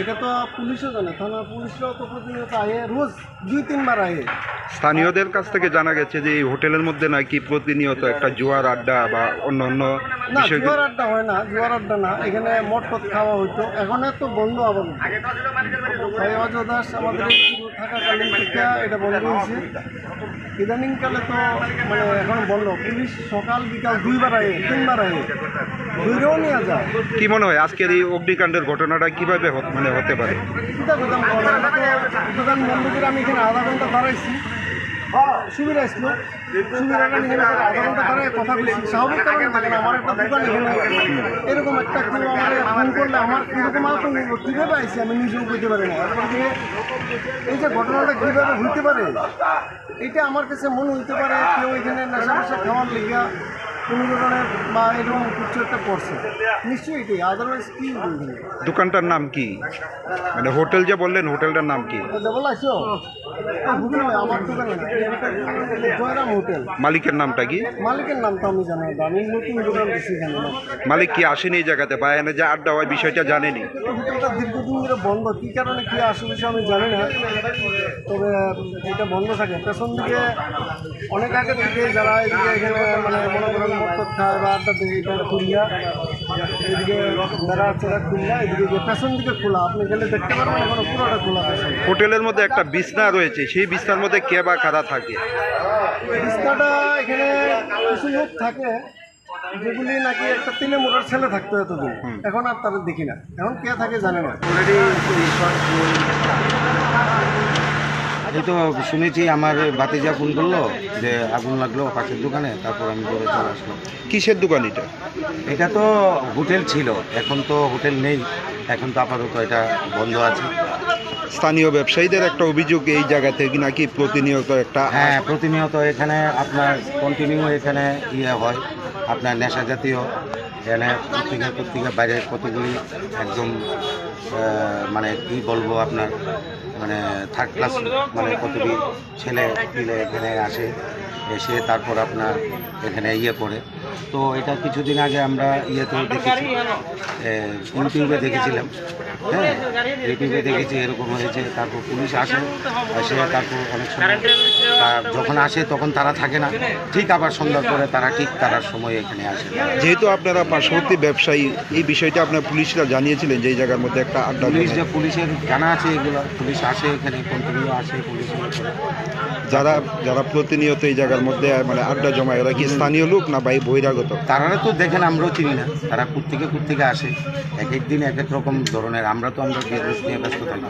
এটা তো পুলিশও জানে, থানার পুলিশরাও তো প্রতিনিয়ত আয়ে, রোজ 2-3 বার আয়ে। স্থানীয়দের কাছ থেকে জানা গেছে যে এই হোটেলের মধ্যে নাকি প্রতিনিয়ত একটা জুয়ার আড্ডা বা অন্য বিষয়। জুয়ার আড্ডা হয় না, জুয়ার আড্ডা না, এখানে মদ টদ খাওয়া হতো। এখন তো বন্ধ আবার। অজয় দাস আমাদের থাকাকালীন থেকে এটা বন্ধ হয়েছে। ইদানিংকালে তো মানে এখন বন্ধ। পুলিশ সকাল বিকাল 2 বার আয়ে, 3 বার আয়ে, দূরেও নিয়ে যায়। কি মনে হয় আজকের এই অগ্নিকাণ্ডের ঘটনাটা কিভাবে মানে হতে পারে? দোকান বন্ধ করে আমি এখানে আধা ঘন্টা দাঁড়াইছি। সুবিধা আসলো, সুবিধা আধা ঘন্টা দাঁড়ায় কথা বলছি। স্বাভাবিক কারণে থাকে না, আমার একটা দোকান এখানে এরকম একটা কেউ আমার ফোন করলে আমার কীরকম আতঙ্ক কীভাবে আইসি আমি নিজেও বুঝতে পারি না। এই যে ঘটনাটা কীভাবে হইতে পারে এটা আমার কাছে মনে হইতে পারে কেউ এখানে নেশা নেশা খাওয়ার লেগা কোনো ধরনের বা এরকম কিছু একটা করছে নিশ্চয়ই এটাই, আদারওয়াইজ কী। দোকানটার নাম কি? মানে হোটেল যে বললেন, হোটেলটার নাম কি? বলাইছো আমার দোকানে না, জয়রাম হোটেল। মালিকের নামটা কি? মালিকের নাম তো আমি জানি না, আমি নতুন দোকান দিচ্ছি এখানে না। মালিক কি আসেনি এই জায়গাতে বা এনে যে আড্ডা হয় বিষয়টা জানেনি? হোটেলটা দীর্ঘদিন ধরে বন্ধ, কী কারণে কী আসে আমি জানি না, তবে এটা বন্ধ থাকে। পেছন দিকে অনেক আগে থেকে যারা এদিকে এখানে মানে মনে করেন মদ খায় বা আড্ডা দেয়, এটা খুললা এদিকে যারা আছে এরা খুললা, এদিকে যে পেছন দিকে খোলা, আপনি গেলে দেখতে পারবেন এখনো পুরোটা খোলা পেছন। হোটেলের মধ্যে একটা বিছনা রয়েছে, সেই বিছনার মধ্যে কে বা কারা থাকে? বিছনাটা এখানে কিছু লোক থাকে যেগুলি নাকি একটা 3 মোটর ছেলে থাকতো এতদিন, এখন আর তাদের দেখি না, এখন কে থাকে জানে না। এই তো শুনেছি আমার ভাতিজা ফোন করলো যে আগুন লাগলো পাশের দোকানে, তারপর আমি করে চলে আসলাম। কিসের দোকান এটা? এটা তো হোটেল ছিল, এখন তো হোটেল নেই, এখন তো আপাতত এটা বন্ধ আছে। স্থানীয় ব্যবসায়ীদের একটা অভিযোগ এই জায়গা থেকে নাকি প্রতিনিয়ত একটা হ্যাঁ প্রতিনিয়ত এখানে আপনার কন্টিনিউ এখানে হয় আপনার নেশা জাতীয়, এখানে পত্রিকা বাইরের কতগুলি একদম মানে কি বলবো আপনার মানে থার্ড ক্লাস মানে কতগুলি ছেলে পিলে এখানে আসে, এসে তারপর আপনার এখানে করে। তো এটা কিছুদিন আগে আমরা ইয়েতেও দেখেছি, ইউটিউবে দেখেছিলাম, হ্যাঁ ইউটিউবে দেখেছি এরকম হয়েছে। তারপর পুলিশ আসে, তারপর অনেক সময় যখন আসে তখন তারা থাকে না, ঠিক আবার সন্ধ্যার পরে তারা ঠিক তারার সময় এখানে আসে। যেহেতু আপনারা পার্শ্ববর্তী ব্যবসায়ী, এই বিষয়টা আপনার পুলিশরা জানিয়েছিলেন যে এই জায়গার মধ্যে একটা আড্ডা? পুলিশের জানা আছে এগুলো, পুলিশ আসে এখানে কন্টিনিউ আসে পুলিশ। যারা প্রতিনিয়ত এই জায়গার মধ্যে মানে আড্ডা জমায়, এরা কি স্থানীয় লোক না ভাই বহিরাগত? তারা তো দেখেন আমরাও চিনি না, তারা কোত্থেকে আসে, এক এক দিন এক এক রকম ধরনের। আমরা বিজনেস নিয়ে ব্যস্ত থাকি।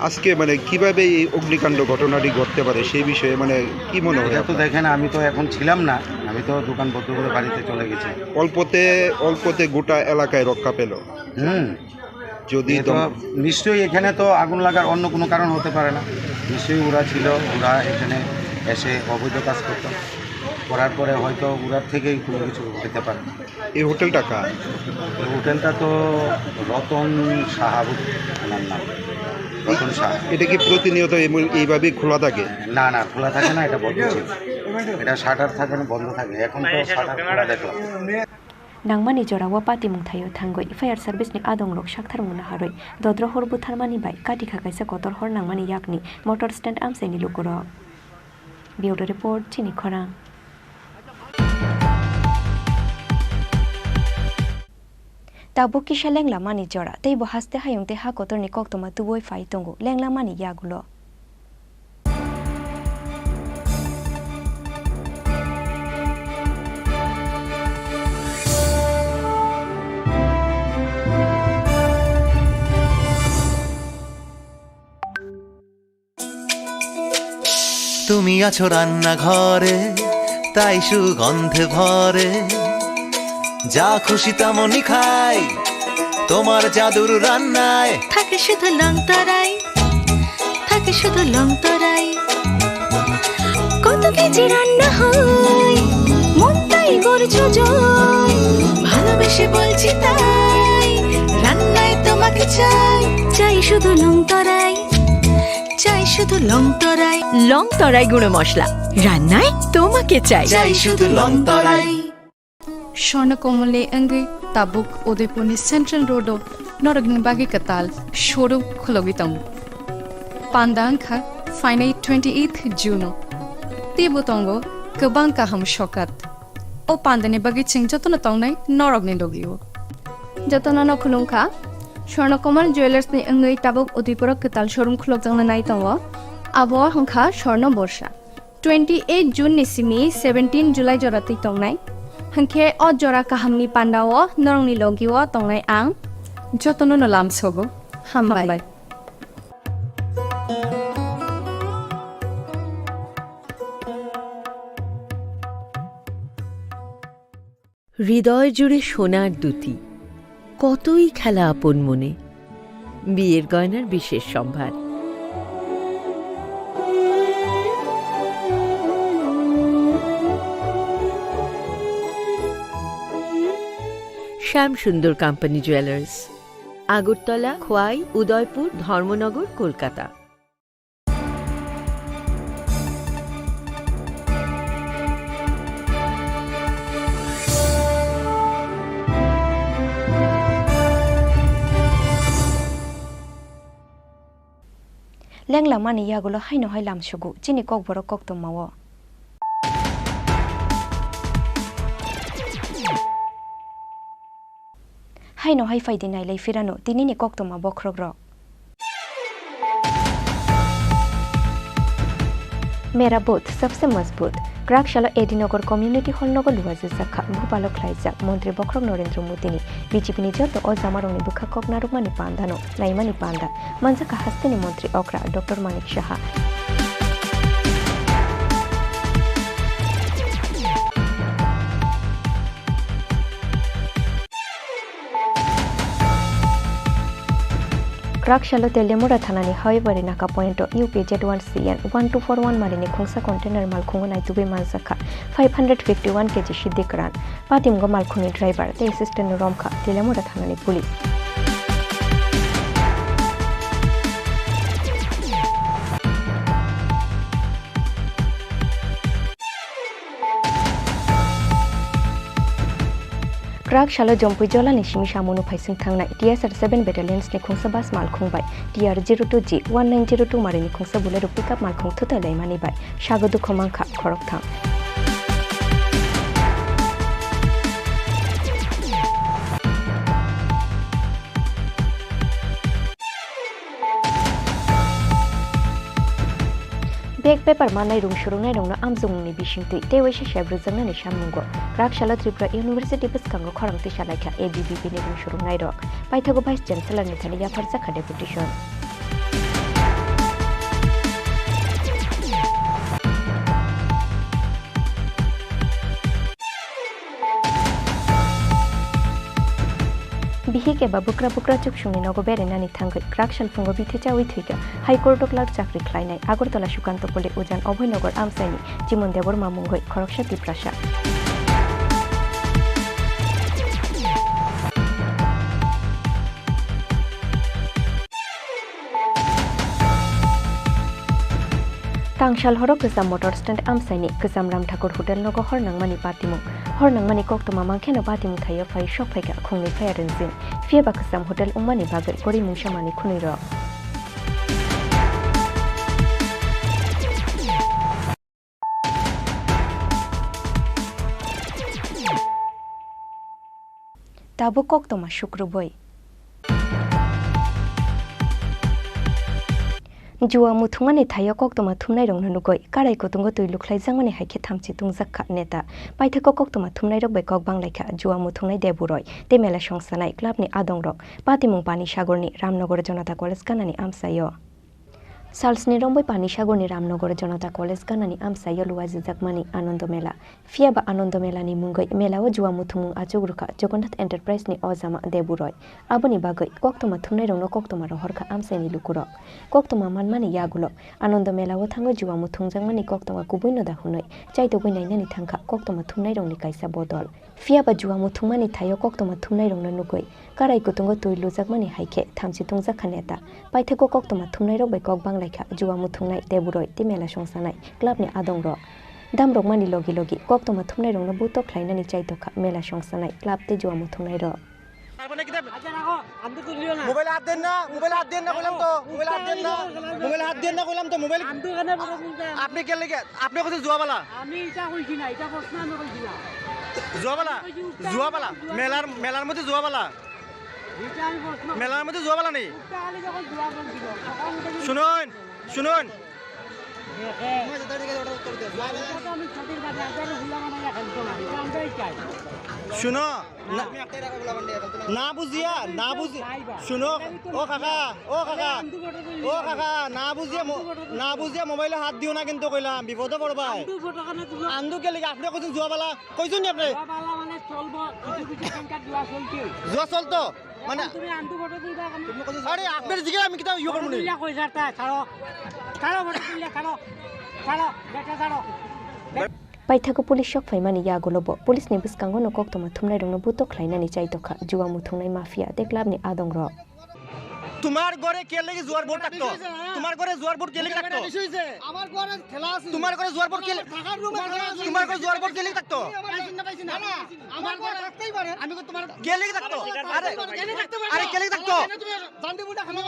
আজকে মানে কিভাবে এই অগ্নিকাণ্ড ঘটনাটি ঘটতে পারে সেই বিষয়ে মানে কি মনে হয়? তো দেখেন আমি তো এখন ছিলাম না, আমি তো দোকান বন্ধ করে বাড়িতে চলে গেছি। অল্পতে গোটা এলাকায় রক্ষা পেল। যদি তো নিশ্চয়ই এখানে তো আগুন লাগার অন্য কোনো কারণ হতে পারে না, নিশ্চয়ই ওরা এখানে এসে অবৈধ কাজ করতো, করার পরে হয়তো ওরার থেকেই কোনো কিছু হতে পারে। এই হোটেলটা কার? এই হোটেলটা তো রতন সাহাবুর ওনার নাম, রতন সাহা। এটা কি প্রতিনিয়ত এইভাবেই খোলা থাকে? না খোলা থাকে না, এটা বন্ধ ছিল, এটা শাটার থাকে না, বন্ধ থাকে। এখন তো শাটার খোলা দেখলাম। Nangmani jora wapati mungthayo thangoi fire service ni adong rok shakthar muna haroi dodro hor butharmani bai kati khakaisa kotor hor nangmani yakni motor stand amseni lukuro. Bureau report Chini Khorang. Tabuk kisha lengla mani jora tei bo haste hayung te ha kotor ni koktoma tuboi fai tongo lengla mani yagulo. তুমি আছো রান্নাঘরে, তাই সুগন্ধে ভরে, যা খুশি তেমনই খাই তোমার জাদুর রান্নায়। থাকে শুধু লংতরাই, থাকে শুধু লংতরাই, কত কেজি রান্না হয় মন তাই করছো জয়, ভালোবেসে বলছি তাই রান্নায় তোমাকে চাই, চাই শুধু লংতরাই, চাই শুধু লংতরাই, লংতরাই গুঁড়ো মশলা রান্নায় তোমাকে চাই, চাই শুধু লংতরাই। স্বর্ণকমলে অঙ্গে তাবুক উদয়পুরনি সেন্ট্রাল রোডো নরগনি বাগি কাতাল শোরুম খোলগিতম পান্দাংখা ফাইনাই 28 জুনো তিবুতঙ্গ গোবাং কাহাম শকাত ও পান্দানি বাগি চিং যতন তংনাই নরগনি লগিও যতন নখুলুংখা স্বর্ণকমল জুয়েলার্স ni অঙ্গই তাবুক উদয়পুর কাতাল শোরুম খোলগতং নাই তং আবহাওয়া হংখা স্বর্ণ বর্ষা 28 জুন নিসিমি 17 জুলাই জরাতি তংনাই হাঙ্কে অজরা কাহামনি পান্ডাও নরংনি লগিও তংনাই আং যতন নলাম সগো হামবাই। হৃদয় জুড়ে সোনার দুটি, কতই খেলা আপন মনে, বিয়ের গয়নার বিশেষ সম্ভার। Shyam Sundar company jewellers, Agartala, Khowai, Udaipur, Dharmanagar, Kolkata. লেংলা মানি ইয়াগুলো হাইনো হাই লামসুগু চিনি kokborok koktomawo হাইনো হাই ফাইদি নাইলাই ফিরানো তিনিনি koktoma bokrogrok मेरा बूथ सबसे मजबूत ग्राकशाला एडिनगर कम्युनिटी हल नगर लुवाजे जाखा भूपालो ख्लाइजाक मंत्री बख्रक नरेंद्र मोदीनि बीजेपीनि जत अजामारंनि बुखा ककनारुकमानि पान्दानो नाइमानि पान्दा मनजाका हास्तेनि मंत्री अक्रा डॉक्टर मानिक साहा ग्राकशाला तेलेमुरा थानानि हावेबारि नाका पॉइंट यूपी Z1CN 1241 मारिनि खुंसा कंटेनर मालखुंगो नाइतुबे मालसाखा 551 केजी सिद्धिकरान पातिमगो मालखुंनि ड्राइवर ते असिस्टेंट रमखा तेलेमुरा थानानि पुलिस ग्राकशाला जम्पुई जलानि सिमी सामुनु फाइसिं थांनाय TSR 7 बेटालियन्स नि खुंसा बास मालखुंबाय TR 02G 1902 मारिनि खुंसा बुलेरो पिकअप मालखुं थुतायलाय मानिबाय सागो दुखो मांखा खरक थां बेग पेपर मानाय रुम सुरुंनाय रंनो आमजुंनि बिसिंति तेवैसे शेब्रुजंनानि सामुंगो ग्राकशाला त्रिपुरा यूनिवर्सिटी बसकांगो खरंति सालायखा ABVP नि रुम सुरुंनाय रक पाइथागो भाइस चान्सेलर नि थानि याफार जाखा डेपुटेशन बिहिके बा बुक्रा बुक्रा चुकसुंनि नगो बेरेनानि थांगै ग्राकशाल फुंगो बिथेचा उइथुइगा हाइकोर्ट क्लार्क चाकरि ख्लायनाय आगरतला सुकान्त पल्ली उजान अभयनगर आमसाइनि जिमन देवर मामुंगै खरकसा तिप्रासा तांगशाल हरो गोजाम मटर स्टैंड आमसाइनि गोजाम राम ठाकुर होटेल नगो हरनांमानि पातिमुं हरनांमानि कोक्तमा मांखेनो पातिमुं थायो फाइ शक फाइका खुंनि फायारेनजिन फिएबा गोजाम होटेल उम्मानि बागै गरि मुंसामानि खुनिर ताबो कोक्तमा शुक्रबय जुवा मुथुंगानि थायो कोक्तमा थुमनाय रंनो नुगै काराय कुतुंगो तुइ लुख्लाइजांमानि हाइखे थामचि तुंजाखा नेता पाइथाको कोक्तमा थुमनाय रक बेकक बांलायखा जुवा मुथुंनाय देबुरय तेमेला संसानाय क्लाबनि आदंरक पातिमुं पानी सागरनि रामनगर जनता कलेज गानानि आमसायो साल्सनि रंबै पानी सागरनि रामनगर जनता कलेज गानानि आमसायो लुवाजि जाकमानि आनंद मेला फियाबा आनंद मेलानि मुंगै मेलाओ जुवा मुथुमुं आचुग्रुखा जगन्नाथ एन्टारप्राइजनि अजामा देबुरय आबोनि बागै कोक्तमा थुमनाय रंनो कोक्तमा रहरखा आमसाइनि लुकुरक कोक्तमा मानमानि यागुलो आनंद मेलाओ थांगो जुवा मुथुंजांमानि कोक्तमा कुबैनो दाहुनै चाइतोबै नायनानि थांखा कोक्तमा थुमनाय रंनि काइसा बदल फियाबा जुवा मुथुंमानि थायो कोक्तमा थुमनाय रंनो नुगै काराय कुतुंगो तुइ लुजाकमानि हाइखे थामचि तुंजाखा नेता पाइथाको कोक्तमा थुमनाय रक बेकक बांलायखा जुवा मुथुंनाय देबुरय तिमेला संसानाय क्लाबनि आदंरक दामरकमानि लगी लगी कोक्तमा थुमनाय रंनो बुतो ख्लायनानि चाइतोखा मेला संसानाय क्लाब ते जुवा मुथुंनाय रक মোবাইল হাত দেন না কইলাম তো মোবাইল হাত দেন না কইলাম তো মোবাইল আপনি কে লাগে আপনি কইছে জুয়াবালা আমি এটা কইছি না এটা প্রশ্ন আমি কইছি না জুয়াবালা মেলার মধ্যে জুয়াবালা এটা আমি প্রশ্ন মেলার মধ্যে জুয়াবালা নেই তাহলে যখন জুয়া বলছিল শুনুন শুনো না বুঝিয়া শুনো ও কাকা না বুঝিয়া মোবাইলে হাত দিও না কিন্তু কইলাম বিপদে পড়বা আন্দু কে লাগে আপনি কইছেন জুয়াবালা কইছেন নি আপনি জুয়া চলতো মানে তুমি আন্দু ফটো দিবা আরে আপনার দিকে আমি কিটা ইয়ে করব না কইছাটা ছাড়ো ফটো দিলে ছাড়ো বেটা ছাড়ো पाइथाको पुलिस शक फाइमानि यागुलोबो पुलिस नि बिस्कांगो न कोक्तमा थुमनाय रंनो बुतो ख्लायनानि चाइतोखा जुवा मुथुंनाय माफिया ते क्लाबनि आदंर তোমার ঘরে কে লাগি জোয়ার বোর্ড থাকতো তোমার ঘরে জোয়ার বোর্ড কে লাগি থাকতো আমার ঘরে খেলা আছে তোমার ঘরে জোয়ার বোর্ড কে থাকার রুমে তোমার ঘরে জোয়ার বোর্ড কে লাগি থাকতো আমার ঘরে থাকতেই পারে আমি তোমার কে লাগি থাকতো আরে কে লাগি থাকতো জান্ডি মুন্ডা খানা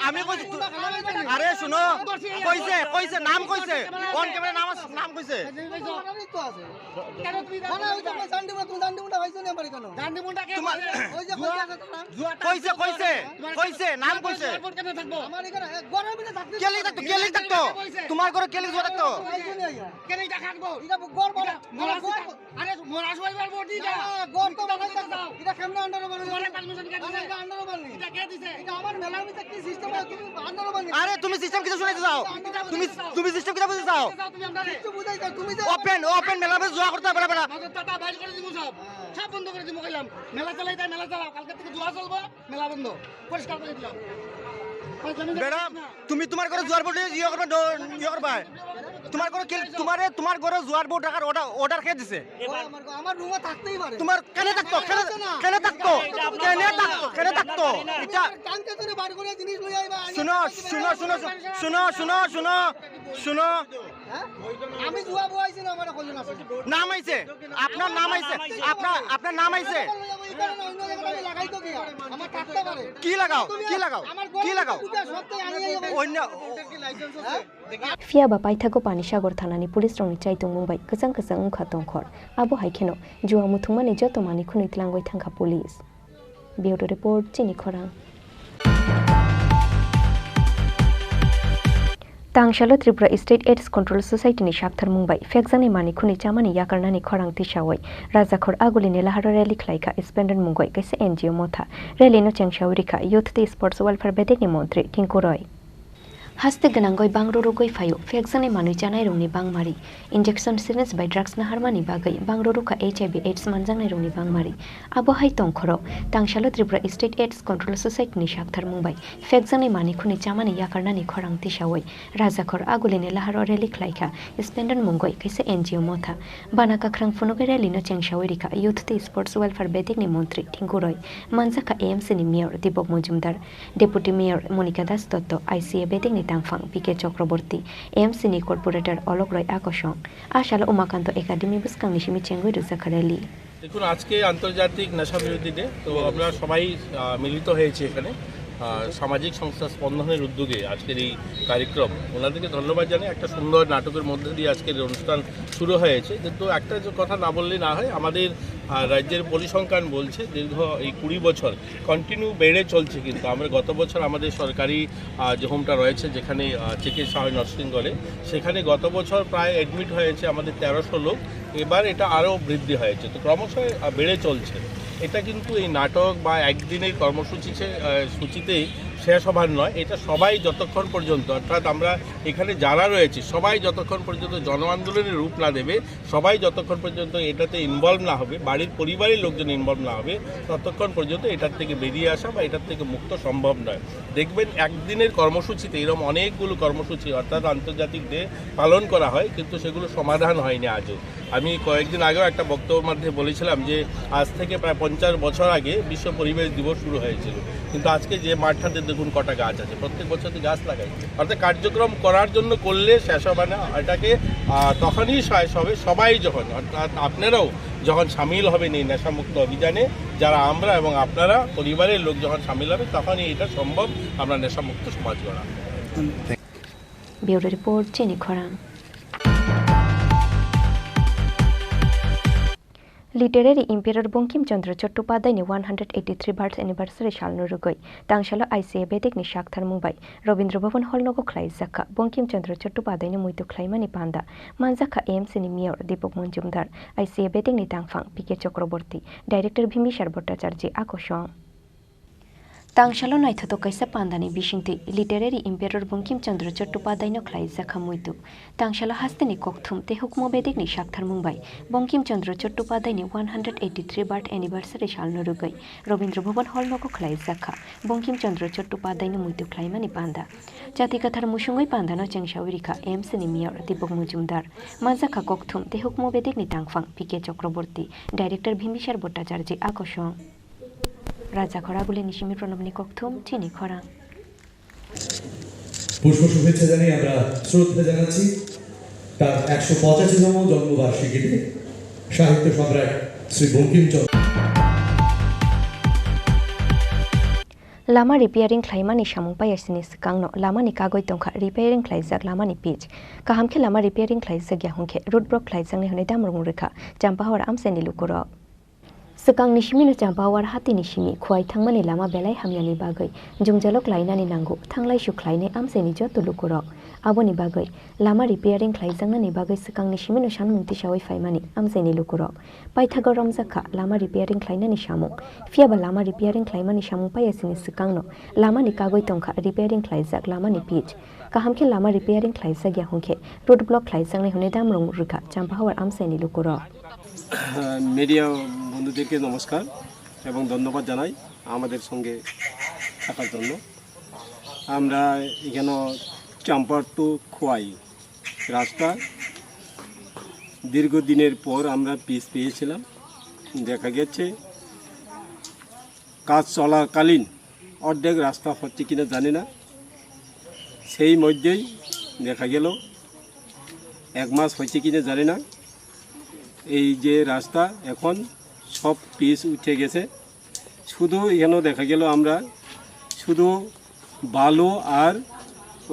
আমি কইছি আরে শুনো কইছে নাম কইছে অন ক্যামেরা নাম কইছে কেন তুমি না ওই তো জান্ডি মুন্ডা ভাইছো না আমারে কেন জান্ডি মুন্ডা কে ওই যে কইছে নাম কইছে আমার এখানে ঘরের ভিতরে থাকতে কে লাগি থাকতো তোমার ঘরে কে লাগি জোয়ার থাকতো কেন এটা খাটবো এটা ঘর বড় আরে মোরা সবাইবার বডি এটা ঘর তো বানাইতে দাও এটা কেমনে আন্ডারও বানাই ঘরে পারমিশন কে দিছে এটা আন্ডারও বানাই এটা কে দিছে এটা আমার মেলার ভিতরে কি সিস্টেম আছে তুমি আন্ডারও বানাই আরে তুমি সিস্টেম কিছু শুনাইতে যাও তুমি সিস্টেম কিটা বুঝতে যাও তুমি আমরা কিছু বুঝাই দাও তুমি ওপেন মেলা বেশ জোয়া করতে পারে না মাঝে টাটা বাইর করে দিমু সব বন্ধ করে দিমু কইলাম মেলা চালাই তাই মেলা চালাও কালকে থেকে জোয়া চলবে মেলা বন্ধ পরিষ্কার করে দিলাম ম্যাডাম তুমি তোমার ঘরে জোয়ার বোর্ড ইয়ে করবা তোমার ঘরে তোমার ঘরে জোয়ার বোর্ড রাখার অর্ডার কে দিছে আমার রুমে থাকতেই পারে তোমার কেন থাকতো এটা টাঙ্কে ধরে বার করে জিনিস লই আইবা শুনো আমি জুয়া বইছি না আমার কজন আছে নাম আইছে আপনার নাম আইছে লাগাই তো কি আমার কাটতে পারে কি লাগাও অন্য Fiaba Paithago Panisagor Thanani Police Rong Chaitung Mumbai Kasang Kasang Ungkha Tongkhor Abo Haikeno Jua Muthungmani Joto Mani Khunit Langoi Thangka Police Bureau Report Chini Khorang Tangshalo Tripura State AIDS Control Society ni Shakthar Mumbai Fekjani Mani Khuni Chamani Yakarnani Khorang Tishawai Rajakhor Aguli ni Laharo Rally Khlaika Spenden Mungoi Kaise NGO Motha Rally no Changshaurika Youth Sports Welfare Bedeni Montri Kinkuroi Haste ganangoi bangroro goi fayo fekjani manui janai rongni bangmari injection syringe by drugs na harmani bagai bangroro ka HIV AIDS manjangnai rongni bangmari abo hai tongkhoro tangshalo Tripura State AIDS Control Society ni Shakthar Mumbai fekjani mani khuni chamani yakarnani khorang tisawai rajakhor agulini laharo rally khlaika spenden mungoi kaise NGO motha banaka khrang funuge rally no chengsawirika Youth Sports Welfare Bedek ni Montri Tinguroi manjaka AMC ni Mayor Dipok Mujumdar Deputy Mayor Monica Das Dotto ICA Bedek ni Tangfang PK Chakraborty AMC ni Corporator Ologroy Akosong Ashala Umakanto Academy Buskang Nishimi Chengoi Ruzakareli দেখুন আজকে আন্তর্জাতিক নেশা বিরোধী day তো আমরা সবাই মিলিত হয়েছি এখানে সামাজিক সংস্থা স্পন্দনের উদ্যোগে আজকের এই কার্যক্রম ওনাদেরকে ধন্যবাদ জানাই একটা সুন্দর নাটকের মধ্যে দিয়ে আজকের অনুষ্ঠান শুরু হয়েছে কিন্তু একটা যে কথা না বললে না হয় আমাদের রাজ্যের পরিসংখ্যান বলছে দীর্ঘ এই 20 বছর কন্টিনিউ বেড়ে চলছে কিন্তু আমরা গত বছর আমাদের সরকারি যে হোমটা রয়েছে যেখানে চিকিৎসা হয় নরসিংগড়ে সেখানে গত বছর প্রায় অ্যাডমিট হয়েছে আমাদের 1300 লোক এবার এটা আরও বৃদ্ধি হয়েছে তো ক্রমশ বেড়ে চলছে এটা কিন্তু এই নাটক বা একদিনের কর্মসূচিতেই শেষ হবার নয় এটা সবাই যতক্ষণ পর্যন্ত অর্থাৎ আমরা এখানে যারা রয়েছে সবাই যতক্ষণ পর্যন্ত জন আন্দোলনের রূপ না দেবে সবাই যতক্ষণ পর্যন্ত এটাতে ইনভলভ না হবে বাড়ির পরিবারের লোকজন ইনভলভ না হবে ততক্ষণ পর্যন্ত এটার থেকে বেরিয়ে আসা বা এটার থেকে মুক্ত সম্ভব নয় দেখবেন একদিনের কর্মসূচিতে এরকম অনেকগুলো কর্মসূচি অর্থাৎ আন্তর্জাতিক ডে পালন করা হয় কিন্তু সেগুলো সমাধান হয়নি আজও আমি কয়েকদিন আগেও একটা বক্তব্যের মধ্যে বলেছিলাম যে আজ থেকে প্রায় 50 বছর আগে বিশ্ব পরিবেশ দিবস শুরু হয়েছিল কিন্তু আজকে যে মাঠটাতে দেখুন কটা গাছ আছে প্রত্যেক বছর তো গাছ লাগাই অর্থাৎ কার্যক্রম করার জন্য করলে শেষ হবে না এটাকে তখনই শেষ হবে সবাই যখন অর্থাৎ আপনারাও যখন সামিল হবেন এই নেশামুক্ত অভিযানে যারা আমরা এবং আপনারা পরিবারের লোক যখন সামিল হবে তখনই এটা সম্ভব আমরা নেশামুক্ত সমাজ গড়া ব্যুরো রিপোর্ট চিনি খরাং Literary Emperor Bankim Chandra Chattopadhyay ni 183 birth anniversary shalno rugoi tangshalo ICA Bedek ni Shakthar Mumbai Robindra Bhavan Hall nogo khlai zakha Bankim Chandra Chattopadhyay ni muitu khlaimani panda manjaka AMC ni Mayor Dipok Mujumdar ICA Bedek ni Tangfang PK Chakraborty Director Bhimishar Bhattacharya Akosong Tangshalo naithato kaisa pandani bishingti Literary Emperor Bankim Chandra Chattopadhyay no khlai zakha muitu Tangshalo hasteni kokthum te hukmo Bedek ni Shakthar Mumbai Bankim Chandra Chattopadhyay ni 183 birth anniversary shalno rugai Robindra Bhavan Hall nogo khlai zakha Bankim Chandra Chattopadhyay ni muitu khlaimani panda Jatikathar musungoi panda no chengsawirika AMC ni Mayor Dipok Mujumdar manjaka kokthum te hukmo Bedek ni Tangfang PK Chakraborty Director Bhimishar Bhattacharya Akosong রাজা খরা বলে নিশিমি প্রণবনী কক্থম চিনি খরাং। পুষ্প শুভেচ্ছা জানিয়ে আমরা শ্রদ্ধা জানাচ্ছি তার 185তম জন্মবার্ষিকীতে সাহিত্য সম্রাট Shri Bankimchandra. Lama repairing claimani samung payasini sikangno lamani kagoi tongkha repairing claijak lamani pitch kahamkhe lama repairing claijak ya hungkhe roadblock claijak ni hone damrung rekha champahawar amseni lukuro sikang nishimi no champahawar hati nishimi khwai thangmani lama belai hamyani bagai jungjalok lainani nangu thanglai su khlaine amseni joto lukuro aboni bagai lama repairing claijak ni bagai sikang nishimi no sanmungti sawai faimani amseni lukuro paithagor romjakha lama repairing clainani samung fiaba lama repairing claimani samung payasini sikangno lamani kagoi tongkha repairing claijak lamani pitch kahamkhe lama repairing claijak ya hungkhe roadblock claijak ni hone damrung rekha champahawar amseni lukuro media বন্ধুদেরকে নমস্কার এবং ধন্যবাদ জানাই আমাদের সঙ্গে থাকার জন্য। আমরা এখানে চাম্পার টু খোয়াই রাস্তা দীর্ঘদিনের পর আমরা পিচ পেয়েছিলাম। দেখা গেছে কাজ চলাকালীন অর্ধেক রাস্তা হচ্ছে কিনা জানি না, সেই মধ্যেই দেখা গেল 1 মাস হয়েছে কিনা জানি না, এই যে রাস্তা এখন সব পিচ উঠে গেছে। শুধু এখানেও দেখা গেল আমরা শুধু বালু আর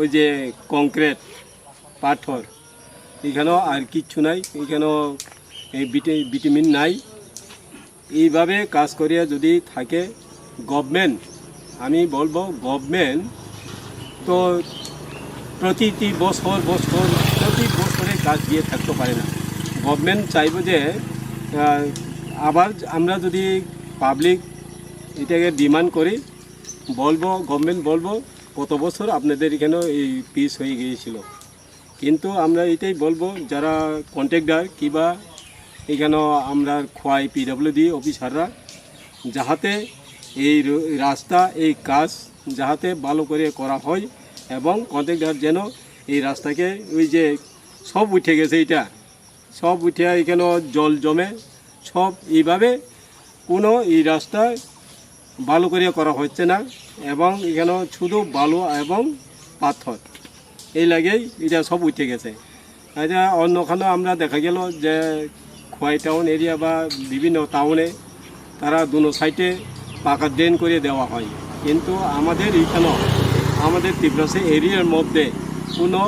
ওই যে কংক্রিট পাথর, এখানেও আর কিচ্ছু নাই, এখানেও এই ভিটামিন নাই। এইভাবে কাজ করিয়া যদি থাকে গভর্নমেন্ট, আমি বলবো গভর্নমেন্ট তো প্রতি বছরে কাজ দিয়ে থাকতে পারে না। গভর্নমেন্ট চাইব যে আবার আমরা যদি পাবলিক এটাকে ডিমান্ড করি, বলবো গভর্নমেন্ট বলবো কত বছর আপনাদের এখানে এই পিস হয়ে গিয়েছিল। কিন্তু আমরা এটাই বলবো যারা কন্ট্রাক্টর কিংবা এখানে আমরা খোয়াই পিডব্লিউডি অফিসাররা যাহাতে এই রাস্তা এই কাজ যাহাতে ভালো করে করা হয় এবং কন্ট্রাক্টর যেন এই রাস্তাকে ওই যে সব উঠে গেছে, এটা সব উঠে এখানে জল জমে সব এইভাবে কোনো এই রাস্তা ভালো করে করা হচ্ছে না এবং এখানে শুধু বালু এবং পাথর, এই লাগেই এটা সব উঠে গেছে। এটা অন্যখানে আমরা দেখা গেল যে খোয়াই টাউন এরিয়া বা বিভিন্ন টাউনে তারা দুনো সাইডে পাকা ড্রেন করে দেওয়া হয়, কিন্তু আমাদের এইখানেও আমাদের ত্রিপুরা এরিয়ার মধ্যে কোনো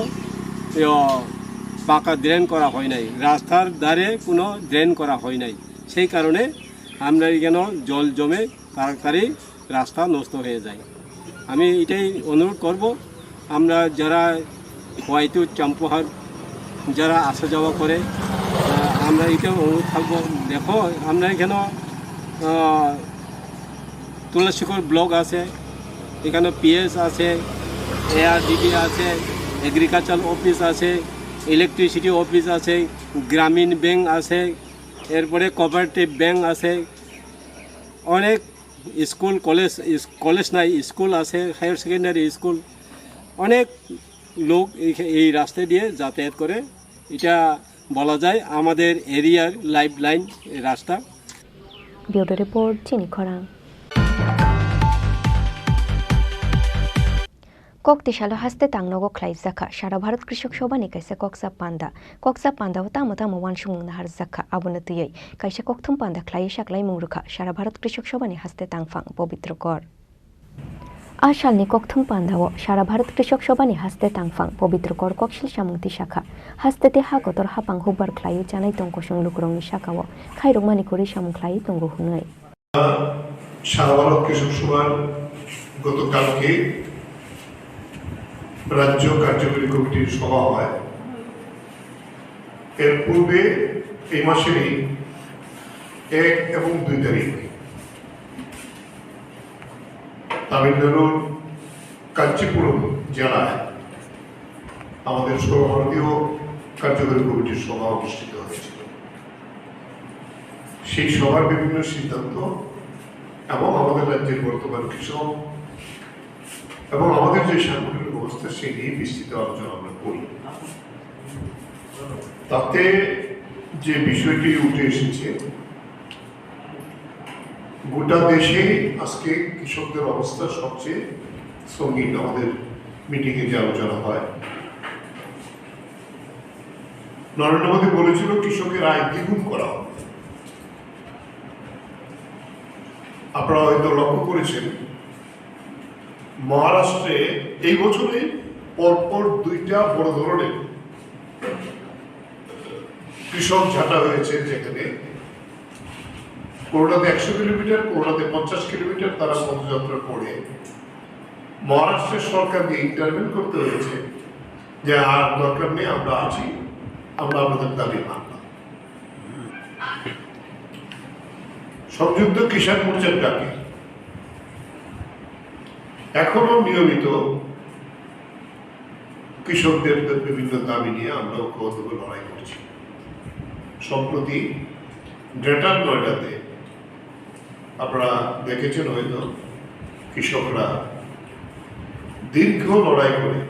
পাকা ড্রেন করা হয় নাই, রাস্তার ধারে কোনো ড্রেন করা হয় নাই। সেই কারণে আমরা এখানে জল জমে তাড়াতাড়ি রাস্তা নষ্ট হয়ে যায়। আমি এটাই অনুরোধ করব, আমরা যারা হয়তো চাম্পাহার যারা আসা যাওয়া করে, আমরা এটাও অনুরোধ থাকবো, দেখো আমরা এখানে তুলসীকর ব্লক আছে, এখানে পিএস আছে, এআরডিবি আছে, এগ্রিকালচার অফিস আছে, ইলেকট্রিসিটি অফিস আছে, গ্রামীণ ব্যাংক আছে, এরপরে কোঅপারেটিভ ব্যাংক আছে, অনেক স্কুল কলেজ নাই, স্কুল আছে, হায়ার সেকেন্ডারি স্কুল, অনেক লোক এই রাস্তা দিয়ে যাতায়াত করে। এটা বলা যায় আমাদের এরিয়ার লাইফ লাইন রাস্তা। ব্যুরো রিপোর্ট চিনি খরাং। Koktisalo haste tangnogo klaizaka Shara Bharat Krishak Shoba ni kaisa koksa panda hota mata mawan shung nahar zakha abunatiyai kaisa kokthum panda klai shaklai mungruka Shara Bharat Krishak Shoba ni haste tangfang pobitrokor ashal ni kokthum panda o Shara Bharat Krishak Shoba ni haste tangfang pobitrokor kokshil samungti shakha haste te ha kotor hapang hubar klai chanai tongko shung lukrong ni shaka o khairok mani kori samung klai tongo hungai Shara Bharat Krishak Shoba গতকালকে রাজ্য কার্যকরী কমিটির সভা হয়। এর পূর্বে এই মাসেরই 1 এবং 2 তারিখ তামিলনাড়ুর কাঞ্চিপুরম জেলায় আমাদের সর্বভারতীয় কার্যকরী কমিটির সভা অনুষ্ঠিত হয়েছিল। সেই সভার বিভিন্ন সিদ্ধান্ত এবং আমাদের রাজ্যের বর্তমান কৃষক এবং আমাদের যে সাংগঠনিক অবস্থা সেই নিয়ে বিস্তৃত আলোচনা আমরা করি। তাতে যে বিষয়টি উঠে এসেছে গোটা দেশে আজকে কৃষকদের অবস্থা সবচেয়ে সঙ্গীন। আমাদের মিটিংয়ে যে আলোচনা হয়, নরেন্দ্র মোদী বলেছিল কৃষকের আয় দ্বিগুণ করা হবে। আপনারা হয়তো লক্ষ্য করেছেন মহারাষ্ট্রে এই বছরে পরপর 2টা বড় ধরনের কৃষক ঝাঁটা হয়েছে, যেখানে কোনোটাতে 100 কিলোমিটার, কোনোটাতে 50 কিলোমিটার তারা পদযাত্রা করে মহারাষ্ট্রের সরকারকে ইন্টারভেন করতে হয়েছে যে আর দরকার নেই, আমরা আছি, আমরা আমাদের দাবি মানলাম। সংযুক্ত কিষাণ মোর্চার ডাকে এখনো নিয়মিত কৃষকদের বিভিন্ন দাবি নিয়ে আমরা ঐক্যবদ্ধ লড়াই করছি। সম্প্রতি গ্রেটার নয়ডাতে আপনারা দেখেছেন হয়তো, কৃষকরা দীর্ঘ লড়াই করে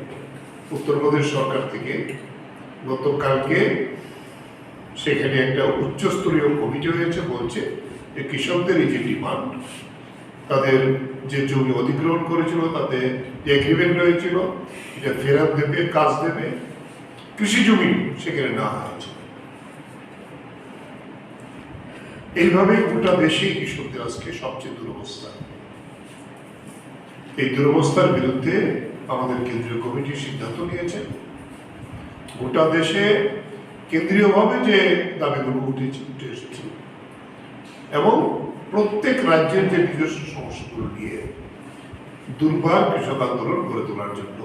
উত্তরপ্রদেশ সরকার থেকে গতকালকে সেখানে একটা উচ্চস্তরীয় কমিটি হয়েছে, বলছে যে কৃষকদের এই যে ডিমান্ড, তাদের যে জমি অধিগ্রহণ করেছিল তাতে যে এগ্রিমেন্ট হয়েছিল এটা ফেরত দেবে, কাজ দেবে, কৃষি জমি সেখানে না হয়েছে। এইভাবে গোটা দেশেই কৃষকদের আজকে সবচেয়ে দুরবস্থা। এই দুরবস্থার বিরুদ্ধে আমাদের কেন্দ্রীয় কমিটি সিদ্ধান্ত নিয়েছে গোটা দেশে কেন্দ্রীয়ভাবে যে দাবিগুলো উঠে এসেছে এবং প্রত্যেক রাজ্যের যে নিজস্ব সমস্যাগুলো নিয়ে দুর্বার কৃষক আন্দোলন গড়ে তোলার জন্য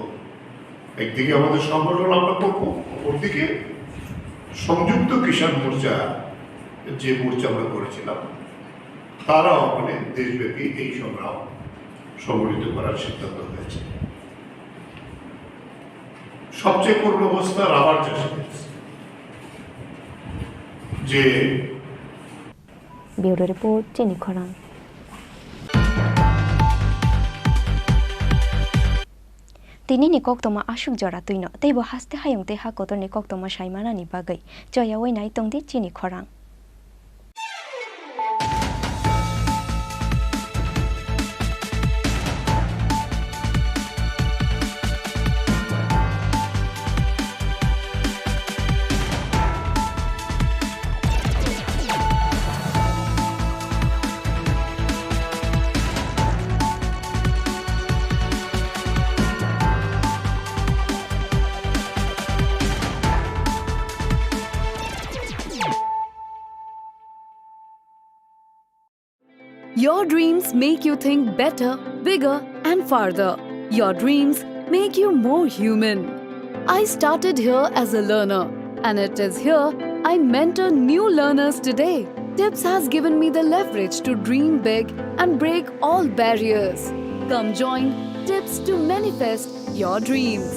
একদিকে আমাদের সংগঠন আমরা করবো, অপরদিকে সংযুক্ত কিষাণ মোর্চা যে মোর্চা আমরা করেছিলাম তারাও মানে দেশব্যাপী এই সংগ্রাম সংগঠিত করার সিদ্ধান্ত হয়েছে। সবচেয়ে করুণ অবস্থা রাবার চাষীদের, যে ব্যুরো রিপোর্ট চিনি খরাং। তিনি nikok toma asuk jora tuino teibo haste hayung te ha kotor nikok toma saimana ni bagai joya wei nai tongdi Chini Khorang. Your dreams make you think better, bigger, and farther. Your dreams make you more human. I started here as a learner, and it is here I mentor new learners today. TIPS has given me the leverage to dream big and break all barriers. Come join TIPS to manifest your dreams.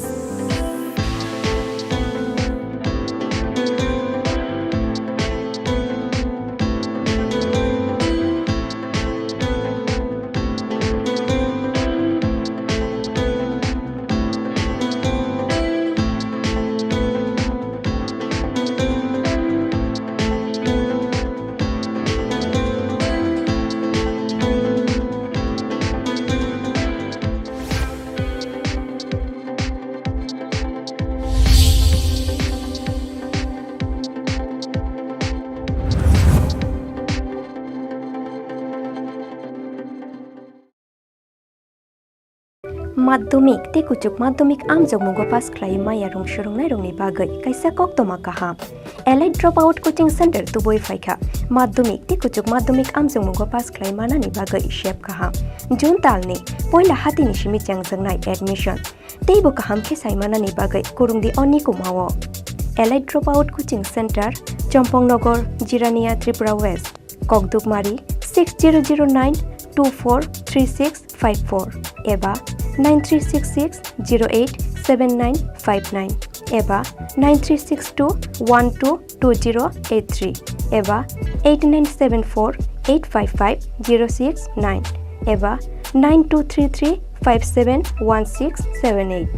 Maddomik te kuchuk maddomik amjok mugo pass khlai maya rong shurungnai rongni bagai kaisa koktoma kaham elite dropout coaching center tuboi phaikha maddomik te kuchuk maddomik amjok mugo pass khlai manani bagai shep kaham jun talni poila hatini simi changjangnai admission teibo kaham ke saimanani bagai kurungdi oni kumawo elite dropout coaching center Chompongnagar Jirania Tripura West Kokdukmari 6009243654 eba 9366087959 eba 9362122083 eba 8974855069 eba 9233571678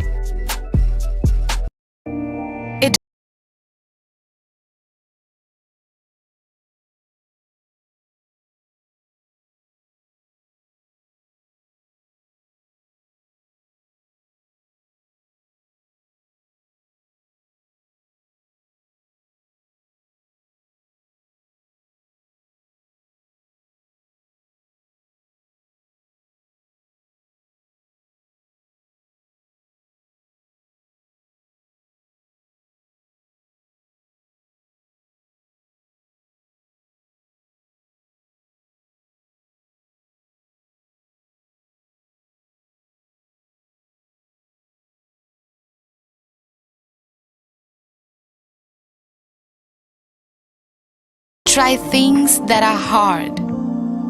try things that are hard.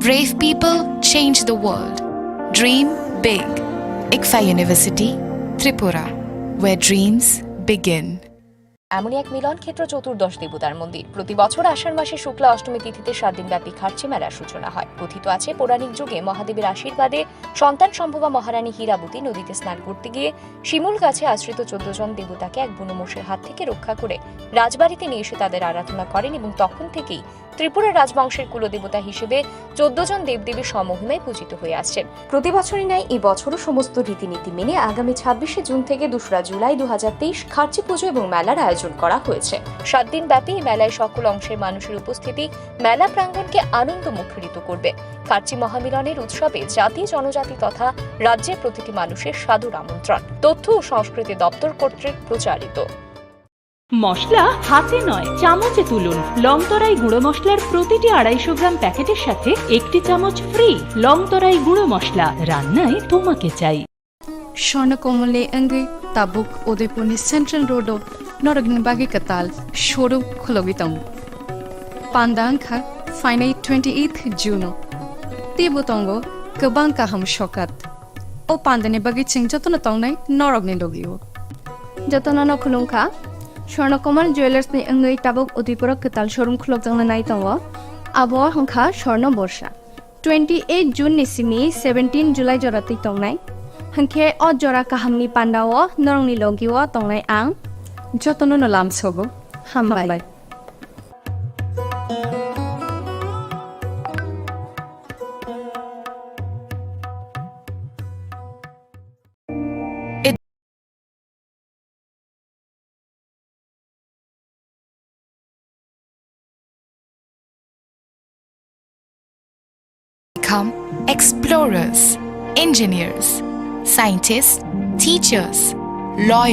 Brave people change the world. Dream big. ICFA University, Tripura, where dreams begin. এমনই এক মিলন ক্ষেত্র চতুর্দশ দেবতার মন্দির। প্রতি বছর আষাঢ় মাসে শুক্লা অষ্টমী তিথিতে 7 দিনব্যাপী খার্চি মেলার সূচনা হয়। কথিত আছে পৌরাণিক যুগে মহাদেবের আশীর্বাদে সন্তান সম্ভবা মহারানী হীরাবতী নদীতে স্নান করতে গিয়ে শিমুল গাছে আশ্রিত 14 জন দেবতাকে এক বুনোমোষের হাত থেকে রক্ষা করে রাজবাড়িতে নিয়ে এসে তাদের আরাধনা করেন এবং তখন থেকেই ত্রিপুরা রাজবংশের কুলদেবতা হিসেবে 14 জন দেবদেবীর সমহিমায় পূজিত হয়ে আসছেন। প্রতি বছরই ন্যায় এই বছরও সমস্ত রীতিনীতি মেনে আগামী 26শে জুন থেকে 2রা জুলাই 2023 খার্চি পুজো এবং মেলার আয়োজন করা হয়েছে। 7 দিন ব্যাপী এই মেলায় সকল অংশের মানুষের উপস্থিতি মেলা প্রাঙ্গণকে আনন্দ মুখরিত করবে। খার্চি মহামিলনের উৎসবে জাতি জনজাতি তথা রাজ্যের প্রতিটি মানুষের সাদর আমন্ত্রণ। তথ্য ও সংস্কৃতি দপ্তর কর্তৃক প্রচারিত। মশলা হাতে নয় চামচে তুলুন। লংতরাই গুঁড়ো মশলার প্রতিটি 250 গ্রাম প্যাকেটের সাথে 1টি চামচ ফ্রি। লংতরাই গুঁড়ো মশলা, রান্নায় তোমাকে চাই। স্বর্ণকমলে অঙ্গে তাবুক উদয়পুরनि सेन्ट्रेल रोडआव नरगनि बागै कताल शोरूम खुलगितम पान्दांखा फाइनाय 28 जुनो तिबुतंगो गोबां गाहाम सकात ओ पान्दानि बागै चिं जतन तंनाय नरगनि लगियो जतन खुलुंखा स्वर्णकमल ज्वेलार्सनि अंगै ताबुक उदयपुरक कताल शोरूम खुलगदोंना नायतंगो आबो हंखा स्वर्ण बर्षा 28 जुन निसिमी 17 जुलाई जराति तंनाय हंखे अ जरा काहामनि पान्दाओ नरंनि लगियो तंनाय आं जतन नलाम सगो हामबाय। Become explorers, engineers, scientists, teachers, lawyers.